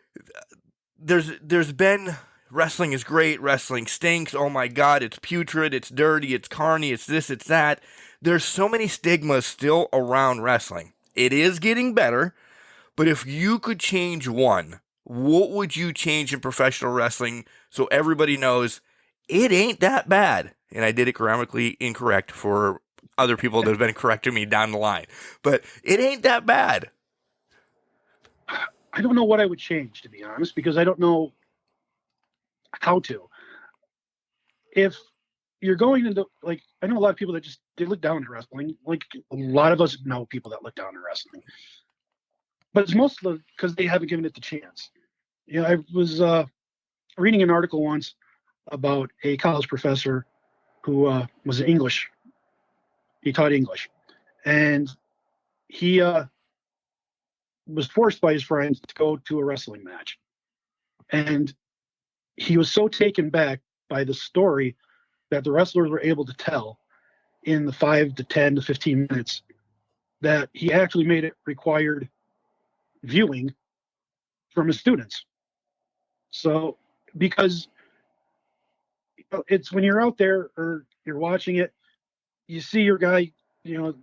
[SPEAKER 3] There's been wrestling is great, wrestling stinks. Oh my God, it's putrid, it's dirty, it's carny, it's this, it's that. There's so many stigmas still around wrestling. It is getting better, but if you could change one, what would you change in professional wrestling so everybody knows it ain't that bad? And I did it grammatically incorrect for other people that have been correcting me down the line. But it ain't that bad.
[SPEAKER 6] I don't know what I would change, to be honest, because I don't know how to. If you're going into, I know a lot of people that they look down at wrestling. Like, a lot of us know people that look down at wrestling. But it's mostly because they haven't given it the chance. I was reading an article once about a college professor who was English. He taught English. And he was forced by his friends to go to a wrestling match. And he was so taken back by the story that the wrestlers were able to tell in the 5 to 10 to 15 minutes that he actually made it required viewing from his students. So, because it's when you're out there or you're watching it, you see your guy, your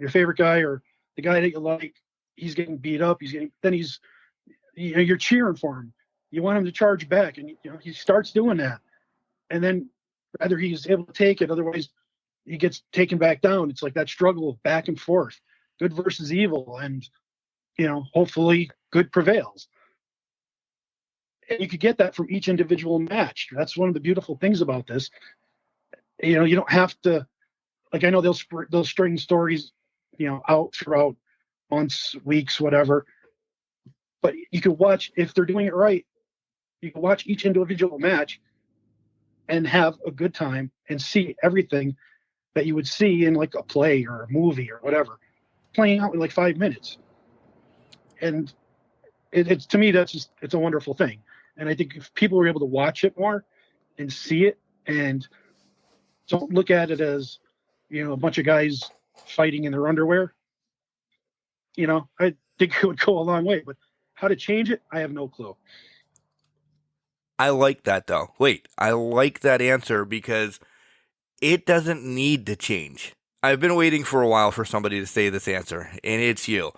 [SPEAKER 6] favorite guy or the guy that you like, he's getting beat up. You're cheering for him. You want him to charge back, and he starts doing that. And then either he's able to take it, otherwise he gets taken back down. It's like that struggle of back and forth, good versus evil, and hopefully good prevails. And you could get that from each individual match. That's one of the beautiful things about this. You don't have to, I know they'll string stories, out throughout months, weeks, whatever. But you can watch, if they're doing it right, you can watch each individual match and have a good time and see everything that you would see in a play or a movie or whatever, playing out in 5 minutes. And it's to me, it's a wonderful thing. And I think if people were able to watch it more and see it and don't look at it as, a bunch of guys fighting in their underwear, I think it would go a long way. But how to change it, I have no clue.
[SPEAKER 3] I like that, though. Wait, I like that answer because it doesn't need to change. I've been waiting for a while for somebody to say this answer, and it's you.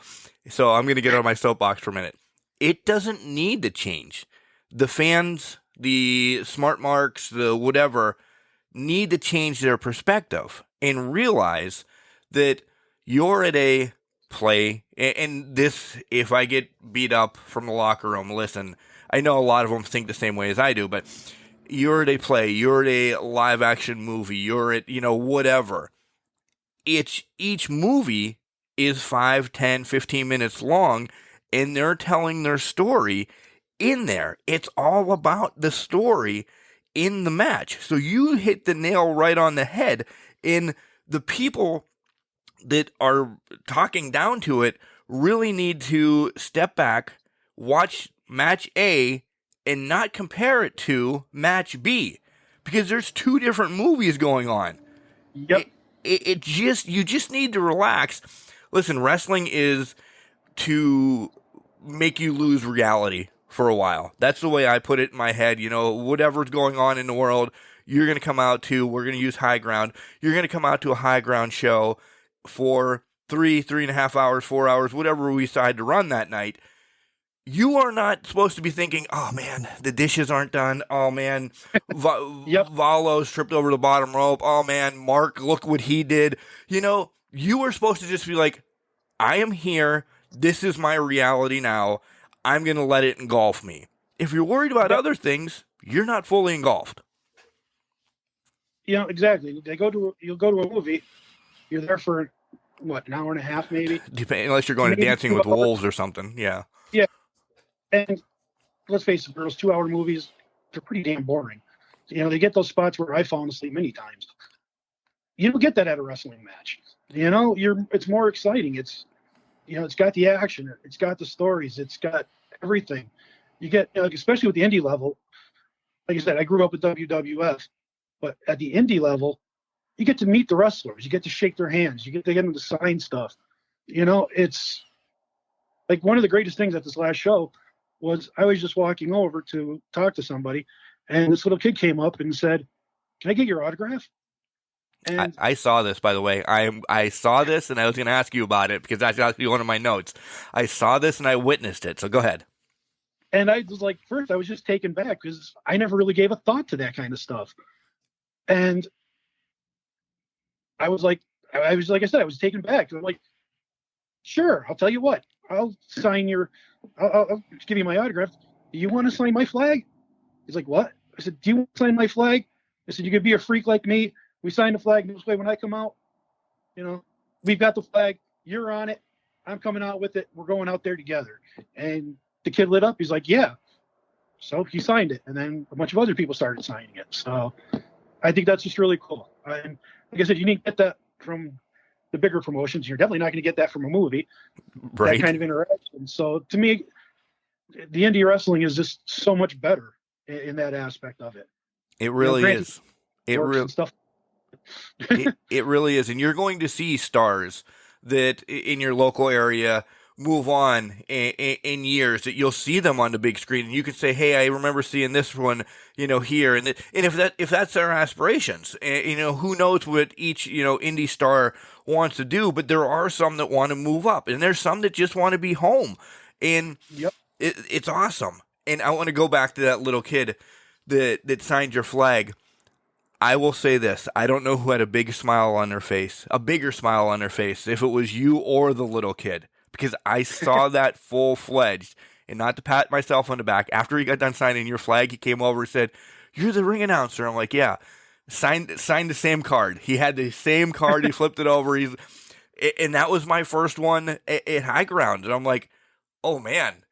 [SPEAKER 3] So I'm going to get on my soapbox for a minute. It doesn't need to change. The fans, the smart marks, the whatever, need to change their perspective and realize that you're at a play. And this, if I get beat up from the locker room, listen, I know a lot of them think the same way as I do, but you're at a play, you're at a live action movie, you're at, whatever. Each movie is 5, 10, 15 minutes long, and they're telling their story in there. It's all about the story in the match. So you hit the nail right on the head. And the people that are talking down to it really need to step back, watch match A, and not compare it to match B, because there's 2 different movies going on.
[SPEAKER 6] Yep.
[SPEAKER 3] You just need to relax. Listen, wrestling is to make you lose reality for a while. That's the way I put it in my head. Whatever's going on in the world, you're going to come out to, we're going to use high ground. You're going to come out to a high ground show for 3.5 hours, 4 hours, whatever we decide to run that night. You are not supposed to be thinking, oh man, the dishes aren't done. Oh man, Valos tripped over the bottom rope. Oh man, Mark, look what he did. You are supposed to just be like, I am here. This is my reality now. I'm going to let it engulf me. If you're worried about other things, you're not fully engulfed.
[SPEAKER 6] Exactly. You'll go to a movie. You're there for what, an hour and a half, maybe.
[SPEAKER 3] Unless you're going to
[SPEAKER 6] Maybe
[SPEAKER 3] Dancing
[SPEAKER 6] 2
[SPEAKER 3] with
[SPEAKER 6] hours.
[SPEAKER 3] Wolves or something. Yeah.
[SPEAKER 6] Yeah, and let's face it, those 2-hour movies, they're pretty damn boring. They get those spots where I've fallen asleep many times. You don't get that at a wrestling match. It's more exciting. It's got the action, it's got the stories, it's got everything. You get, especially with the indie level. Like I said, I grew up with WWF, but at the indie level, you get to meet the wrestlers, you get to shake their hands, you get to get them to sign stuff. It's like one of the greatest things at this last show was I was just walking over to talk to somebody, and this little kid came up and said, "Can I get your autograph?" And
[SPEAKER 3] I saw this, by the way. I saw this, and I was going to ask you about it because that's actually one of my notes. I saw this, and I witnessed it. So go ahead.
[SPEAKER 6] And I was like, first, I was just taken back because I never really gave a thought to that kind of stuff. And I was like I said, I was taken back. I'm like, sure, I'll tell you what, I'll give you my autograph. Do you want to sign my flag? He's like, what? I said, do you want to sign my flag? I said, you could be a freak like me. We sign the flag. This way, when I come out, we've got the flag. You're on it. I'm coming out with it. We're going out there together. And the kid lit up. He's like, yeah. So he signed it. And then a bunch of other people started signing it. So I think that's just really cool. And like I said, you need to get that from the bigger promotions. You're definitely not going to get that from a movie.
[SPEAKER 3] Right.
[SPEAKER 6] That kind of interaction. So to me, the indie wrestling is just so much better in that aspect of it.
[SPEAKER 3] It really is. It really is. And you're going to see stars that in your local area move on in years, that you'll see them on the big screen, and you can say, hey, I remember seeing this one, here. And if that's their aspirations, who knows what each, indie star wants to do, but there are some that want to move up, and there's some that just want to be home. And
[SPEAKER 6] yep.
[SPEAKER 3] It's awesome. And I want to go back to that little kid that signed your flag. I will say this. I don't know who had a bigger smile on their face, if it was you or the little kid, because I saw that full-fledged. And not to pat myself on the back, after he got done signing your flag, he came over and said, "You're the ring announcer." I'm like, yeah. Signed the same card. He had the same card. He flipped it over. And that was my first one at High Ground. And I'm like, oh, man.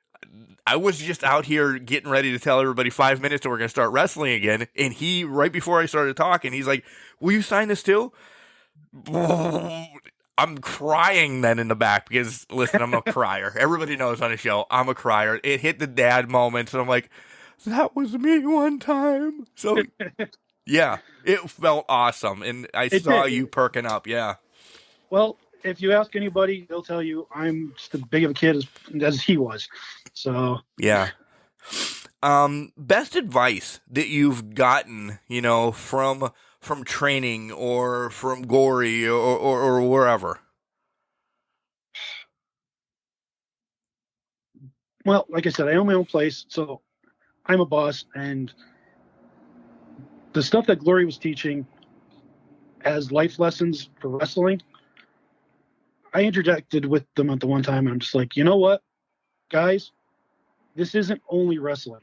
[SPEAKER 3] I was just out here getting ready to tell everybody 5 minutes and we're going to start wrestling again. And he, right before I started talking, he's like, will you sign this too? I'm crying then in the back because, listen, I'm a crier. Everybody knows on the show, I'm a crier. It hit the dad moments, and I'm like, that was me one time. So, yeah, it felt awesome. And I saw you perking up, yeah.
[SPEAKER 6] Well, if you ask anybody, they'll tell you I'm just as big of a kid as he was. So
[SPEAKER 3] yeah. Best advice that you've gotten, from training or from Gory or wherever.
[SPEAKER 6] Well, like I said, I own my own place, so I'm a boss, and the stuff that Glory was teaching as life lessons for wrestling, I interjected with them at the one time, and I'm just like, you know what, guys, this isn't only wrestling.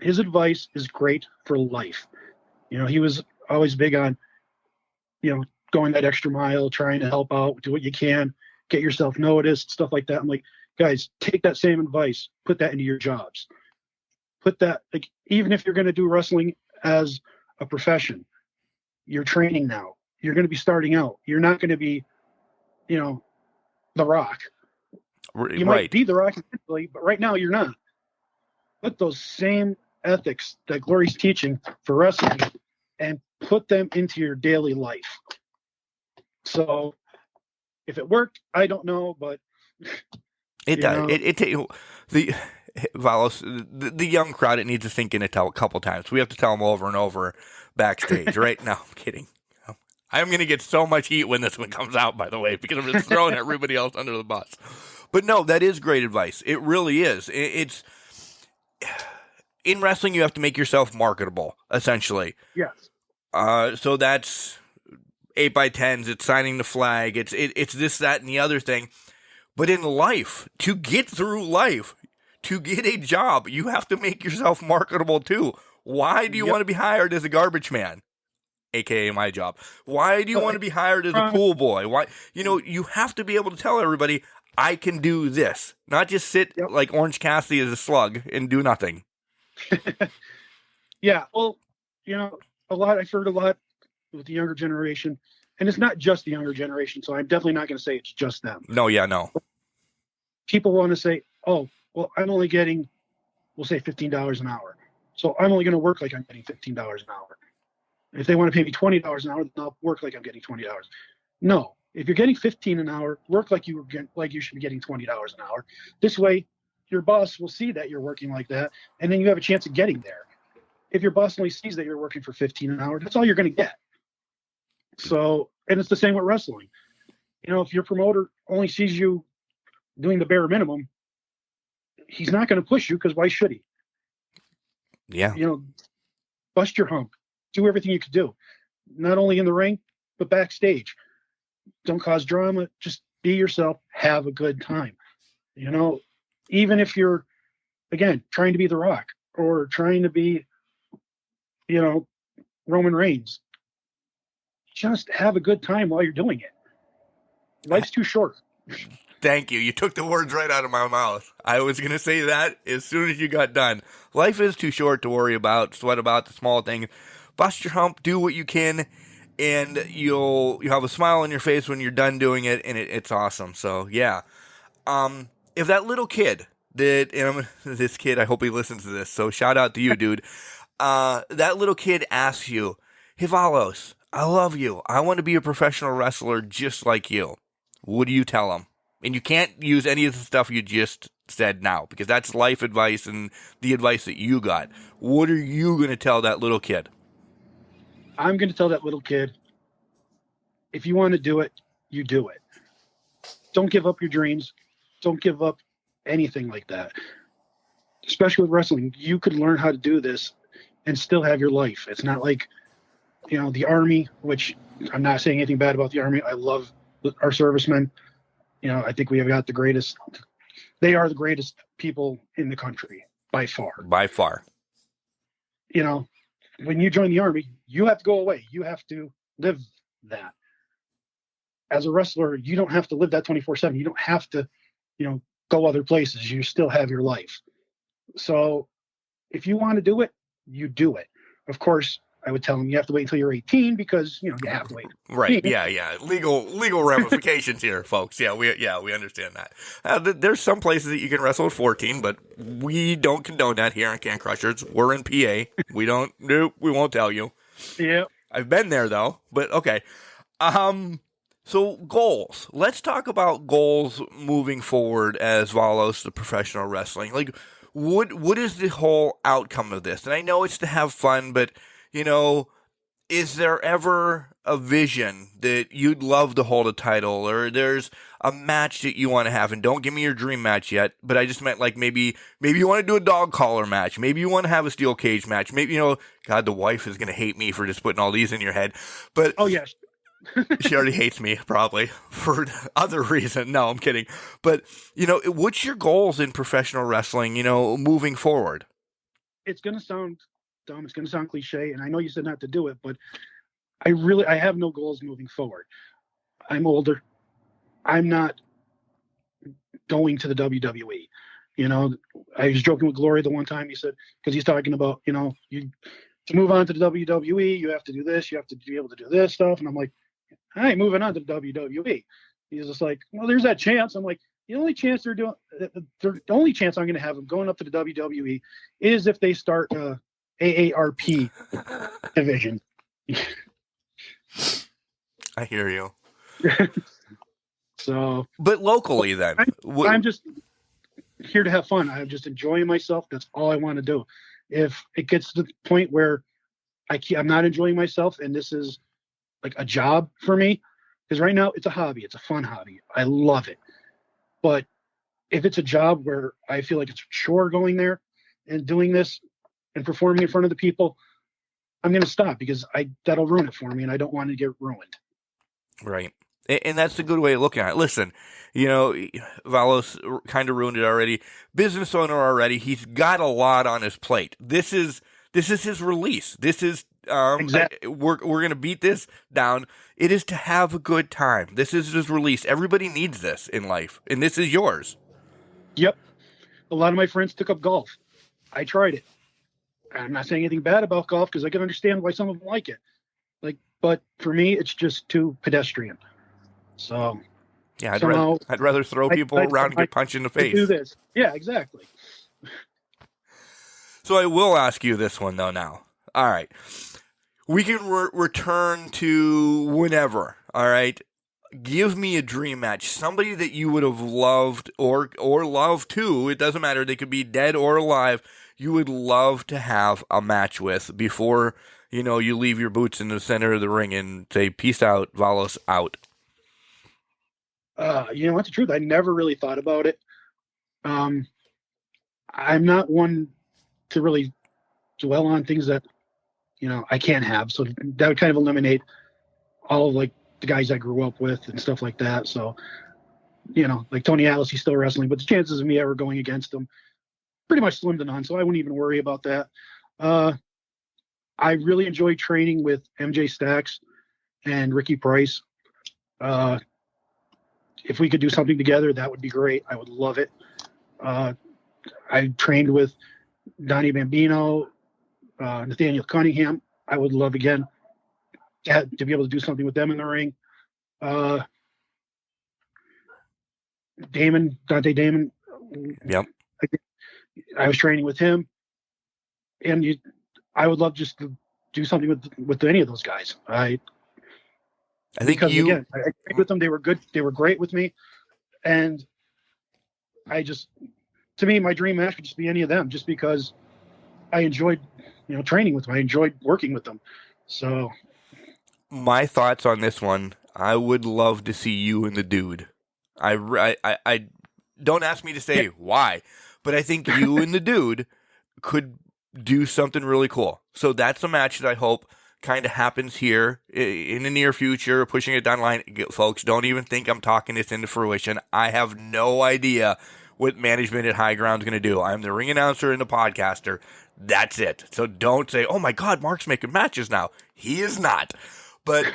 [SPEAKER 6] His advice is great for life. He was always big on, going that extra mile, trying to help out, do what you can, get yourself noticed, stuff like that. I'm like, guys, take that same advice, put that into your jobs. Put that, like, even if you're going to do wrestling as a profession, you're training now. You're going to be starting out. You're not going to be, The Rock. You might be The Rock eventually, but right now you're not. Put those same ethics that Glory's teaching for wrestling and put them into your daily life. So if it worked, I don't know, but
[SPEAKER 3] it does. The Valos, the young crowd, it needs to sink in a couple times. We have to tell them over and over backstage, right? No, I'm kidding. I'm going to get so much heat when this one comes out, by the way, because I'm just throwing everybody else under the bus. But no, that is great advice. It really is. It's in wrestling, you have to make yourself marketable, essentially.
[SPEAKER 6] Yes.
[SPEAKER 3] So that's 8x10s. It's signing the flag. It's this, that, and the other thing. But in life, to get through life, to get a job, you have to make yourself marketable too. Why do you want to be hired as a garbage man? AKA my job. Why do you want to be hired as a pool boy? Why? You have to be able to tell everybody, I can do this. Not just sit like Orange Cassidy as a slug and do nothing.
[SPEAKER 6] Yeah, well, I've heard a lot with the younger generation, and it's not just the younger generation, so I'm definitely not going to say it's just them.
[SPEAKER 3] No.
[SPEAKER 6] People want to say, oh, well, I'm only getting, we'll say $15 an hour. So I'm only going to work like I'm getting $15 an hour. If they want to pay me $20 an hour, then I'll work like I'm getting $20. No, if you're getting $15 an hour, work like you should be getting $20 an hour. This way, your boss will see that you're working like that, and then you have a chance of getting there. If your boss only sees that you're working for $15 an hour, that's all you're going to get. So, and it's the same with wrestling. If your promoter only sees you doing the bare minimum, he's not going to push you, because why should he?
[SPEAKER 3] Yeah.
[SPEAKER 6] Bust your hump. Do everything you could do, not only in the ring, but backstage. Don't cause drama. Just be yourself. Have a good time. Even if you're, again, trying to be The Rock or trying to be, Roman Reigns, just have a good time while you're doing it. Life's too short.
[SPEAKER 3] Thank you. You took the words right out of my mouth. I was going to say that as soon as you got done. Life is too short to worry about, sweat about the small things. Bust your hump, do what you can, and you'll have a smile on your face when you're done doing it, and it's awesome. So, yeah. If that little kid this kid, I hope he listens to this, so shout out to you, dude. That little kid asks you, hey, Valos, I love you. I want to be a professional wrestler just like you. What do you tell him? And you can't use any of the stuff you just said now, because that's life advice and the advice that you got. What are you going to tell that little kid?
[SPEAKER 6] I'm going to tell that little kid, if you want to do it, you do it. Don't give up your dreams. Don't give up anything like that. Especially with wrestling, you could learn how to do this and still have your life. It's not like, the Army, which I'm not saying anything bad about the Army. I love our servicemen. I think we have got the greatest. They are the greatest people in the country by far.
[SPEAKER 3] By far.
[SPEAKER 6] When you join the Army, you have to go away. You have to live that. As a wrestler, you don't have to live that 24/7. You don't have to, go other places. You still have your life. So if you want to do it, you do it. Of course, I would tell them you have to wait until you're 18, because, you have to wait.
[SPEAKER 3] Right. Yeah. Legal ramifications here, folks. Yeah, we understand that. There's some places that you can wrestle at 14, but we don't condone that here in Can Crushers. We're in PA. We won't tell you.
[SPEAKER 6] Yeah.
[SPEAKER 3] I've been there though, but okay. So goals. Let's talk about goals moving forward as Valos, the professional wrestling. Like, what is the whole outcome of this? And I know it's to have fun, but is there ever a vision that you'd love to hold a title, or there's a match that you want to have? And don't give me your dream match yet, but I just meant like maybe you want to do a dog collar match. Maybe you want to have a steel cage match. Maybe, God, the wife is going to hate me for just putting all these in your head. But
[SPEAKER 6] oh, yes.
[SPEAKER 3] She already hates me, probably, for other reason. No, I'm kidding. But, what's your goals in professional wrestling, moving forward?
[SPEAKER 6] It's going to sound dumb. It's going to sound cliche. And I know you said not to do it, but I have no goals moving forward. I'm older. I'm not going to the WWE. I was joking with Glory the one time. He said, because he's talking about, to move on to the WWE, you have to do this. You have to be able to do this stuff. And I'm like, I ain't moving on to the WWE. He's just like, well, there's that chance. I'm like, the only chance I'm going to have of going up to the WWE is if they start AARP division.
[SPEAKER 3] I hear you.
[SPEAKER 6] So,
[SPEAKER 3] but locally, then
[SPEAKER 6] I'm just here to have fun. I'm just enjoying myself. That's all I want to do. If it gets to the point where I'm not enjoying myself, and this is like a job for me, because right now it's a hobby. It's a fun hobby. I love it. But if it's a job where I feel like it's a chore going there and doing this and performing in front of the people, I'm going to stop, because that'll ruin it for me, and I don't want to get ruined.
[SPEAKER 3] Right. And that's a good way of looking at it. Listen, Valos kind of ruined it already. Business owner already. He's got a lot on his plate. This is This is his release. This is
[SPEAKER 6] Exactly.
[SPEAKER 3] we're going to beat this down. It is to have a good time. This is his release. Everybody needs this in life, and this is yours.
[SPEAKER 6] Yep. A lot of my friends took up golf. I tried it. I'm not saying anything bad about golf because I can understand why some of them like it. But for me, it's just too pedestrian. So
[SPEAKER 3] Yeah, I'd rather throw people around and get punched in the face.
[SPEAKER 6] Do this. Yeah, exactly.
[SPEAKER 3] So I will ask you this one though now. All right. We can return to whenever. All right. Give me a dream match. Somebody that you would have loved or loved too. It doesn't matter. They could be dead or alive. You would love to have a match with before, you leave your boots in the center of the ring and say, peace out, Valos out.
[SPEAKER 6] What's the truth? I never really thought about it. I'm not one to really dwell on things that, I can't have. So that would kind of eliminate all of like the guys I grew up with and stuff like that. So, like Tony Atlas, he's still wrestling, but the chances of me ever going against him pretty much slim to none. So I wouldn't even worry about that. I really enjoyed training with MJ Stacks and Ricky Price. If we could do something together, that would be great. I would love it. I trained with Donnie Bambino, Nathaniel Cunningham. I would love again to be able to do something with them in the ring. Dante Damon.
[SPEAKER 3] Yep.
[SPEAKER 6] I was training with him, and I would love just to do something with any of those guys. I think I trained with them. They were good. They were great with me, and to me, my dream match would just be any of them, just because I enjoyed, training with them. I enjoyed working with them. So,
[SPEAKER 3] my thoughts on this one: I would love to see you and the Dude. I don't ask me to say why, but I think you and the Dude could do something really cool. So that's a match that I hope kind of happens here in the near future, pushing it down the line. Folks, don't even think I'm talking this into fruition. I have no idea what management at High Ground is going to do. I'm the ring announcer and the podcaster. That's it. So don't say, oh my God, Mark's making matches now. He is not. But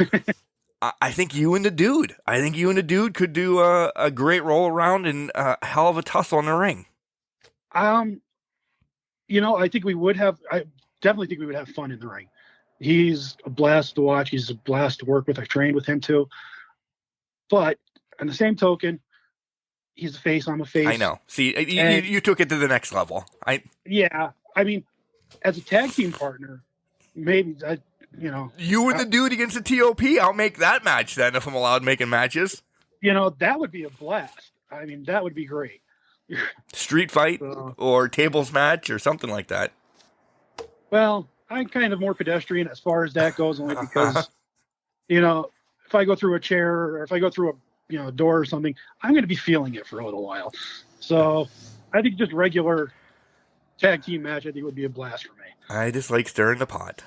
[SPEAKER 3] I think you and the Dude could do a great roll around and a hell of a tussle in the ring.
[SPEAKER 6] I think we would have. I definitely think we would have fun in the ring. He's a blast to watch. He's a blast to work with. I trained with him too. But on the same token, he's a face. I'm a face.
[SPEAKER 3] I know. See, you took it to the next level.
[SPEAKER 6] Yeah. I mean, as a tag team partner, maybe
[SPEAKER 3] you and the Dude against the TOP. I'll make that match then if I'm allowed making matches.
[SPEAKER 6] That would be a blast. I mean, that would be great.
[SPEAKER 3] Street fight or tables match or something like that.
[SPEAKER 6] Well, I'm kind of more pedestrian as far as that goes, only because, if I go through a chair or if I go through a door or something, I'm going to be feeling it for a little while. So I think just regular tag team match, I think would be a blast for me.
[SPEAKER 3] I just like stirring the pot.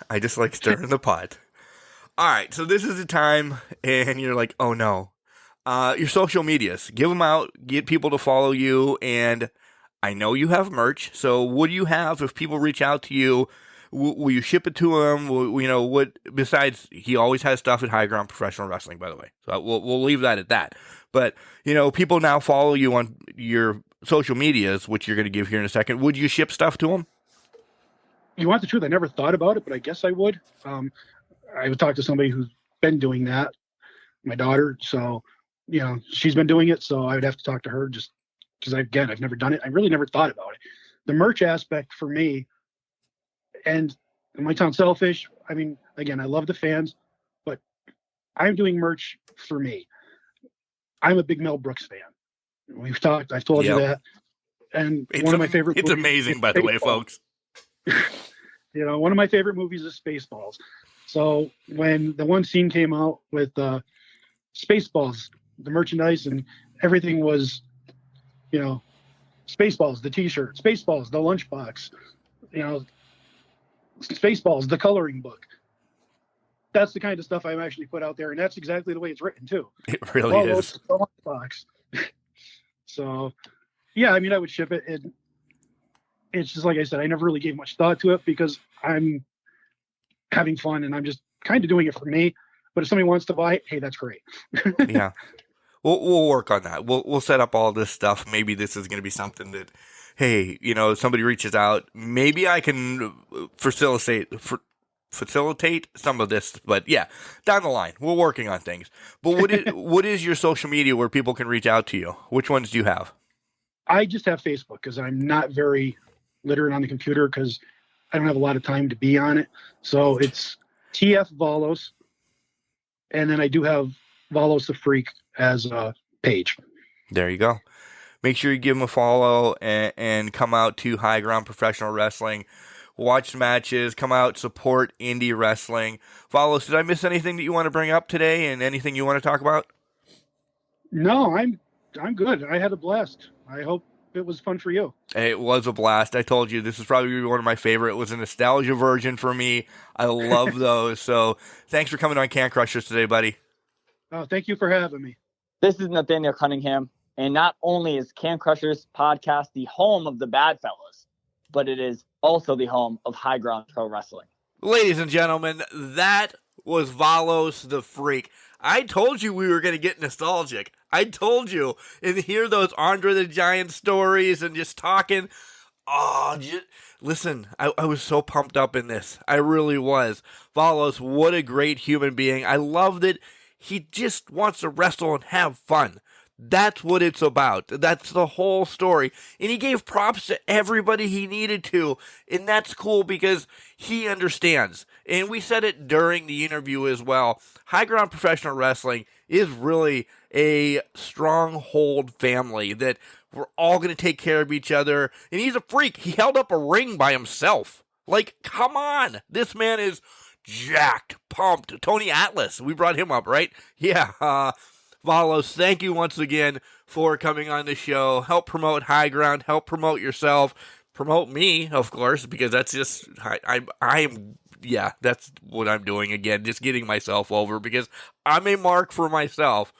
[SPEAKER 3] All right. So this is the time and you're like, oh no. Your social medias, give them out, get people to follow you. And I know you have merch. So what do you have if people reach out to you? Will you ship it to them? What besides, he always has stuff at High Ground Professional Wrestling, by the way. So we'll leave that at that. But, people now follow you on your social medias, which you're going to give here in a second. Would you ship stuff to them?
[SPEAKER 6] You want the truth? I never thought about it, but I guess I would. I would talk to somebody who's been doing that, my daughter. So, she's been doing it. So I would have to talk to her just because, I've never done it. I really never thought about it. The merch aspect for me, and it might sound selfish. I mean, again, I love the fans, but I'm doing merch for me. I'm a big Mel Brooks fan. We've talked. I've told you that. And one of my favorite.
[SPEAKER 3] It's amazing, by the way, folks.
[SPEAKER 6] One of my favorite movies is Spaceballs. So when the one scene came out with Spaceballs, the merchandise and everything was, Spaceballs, the T-shirt, Spaceballs, the lunchbox, Spaceballs, the coloring book. That's the kind of stuff I've actually put out there, and that's exactly the way it's written too.
[SPEAKER 3] It really is.
[SPEAKER 6] The lunchbox. So, yeah, I mean, I would ship it. And it's just like I said, I never really gave much thought to it because I'm having fun, and I'm just kind of doing it for me. But if somebody wants to buy it, hey, that's great.
[SPEAKER 3] Yeah. We'll work on that. We'll set up all this stuff. Maybe this is going to be something that, hey, somebody reaches out. Maybe I can facilitate some of this. But yeah, down the line, we're working on things. But what is your social media where people can reach out to you? Which ones do you have?
[SPEAKER 6] I just have Facebook because I'm not very literate on the computer because I don't have a lot of time to be on it. So it's TF Valos, and then I do have Valos the Freak as a page.
[SPEAKER 3] There you go. Make sure you give them a follow and come out to High Ground Professional Wrestling. Watch matches, come out, support indie wrestling. Valos, did I miss anything that you want to bring up today and anything you want to talk about?
[SPEAKER 6] No, I'm good. I had a blast. I hope it was fun for you.
[SPEAKER 3] It was a blast. I told you this is probably one of my favorite. It was a nostalgia version for me. I love those. So thanks for coming on Can Crushers today, buddy.
[SPEAKER 6] Thank you for having me.
[SPEAKER 7] This is Nathaniel Cunningham, and not only is Can Crushers podcast the home of the Bad Fellows, but it is also the home of High Ground Pro Wrestling.
[SPEAKER 3] Ladies and gentlemen, that was Valos the Freak. I told you we were going to get nostalgic. I told you. And hear those Andre the Giant stories and just talking. Oh, listen, I was so pumped up in this. I really was. Valos, what a great human being. I love that he just wants to wrestle and have fun. That's what it's about. That's the whole story. And he gave props to everybody he needed to. And that's cool because he understands. And we said it during the interview as well. High Ground Professional Wrestling is really a stronghold family that we're all going to take care of each other. And he's a freak. He held up a ring by himself. Like, come on. This man is jacked, pumped. Tony Atlas, we brought him up, right? Yeah, Valos, thank you once again for coming on the show. Help promote High Ground. Help promote yourself. Promote me, of course, because that's just, that's what I'm doing again, just getting myself over because I'm a mark for myself.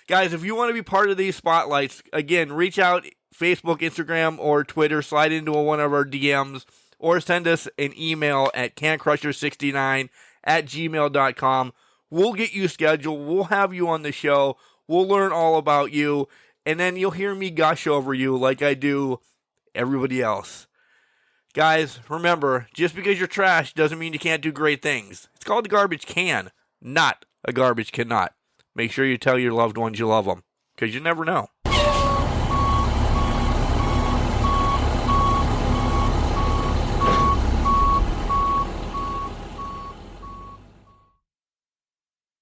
[SPEAKER 3] Guys, if you want to be part of these spotlights, again, reach out, Facebook, Instagram, or Twitter, slide into one of our DMs, or send us an email at cancrusher69@gmail.com. We'll get you scheduled. We'll have you on the show. We'll learn all about you. And then you'll hear me gush over you like I do everybody else. Guys, remember, just because you're trash doesn't mean you can't do great things. It's called a garbage can, not a garbage cannot. Make sure you tell your loved ones you love them, because you never know.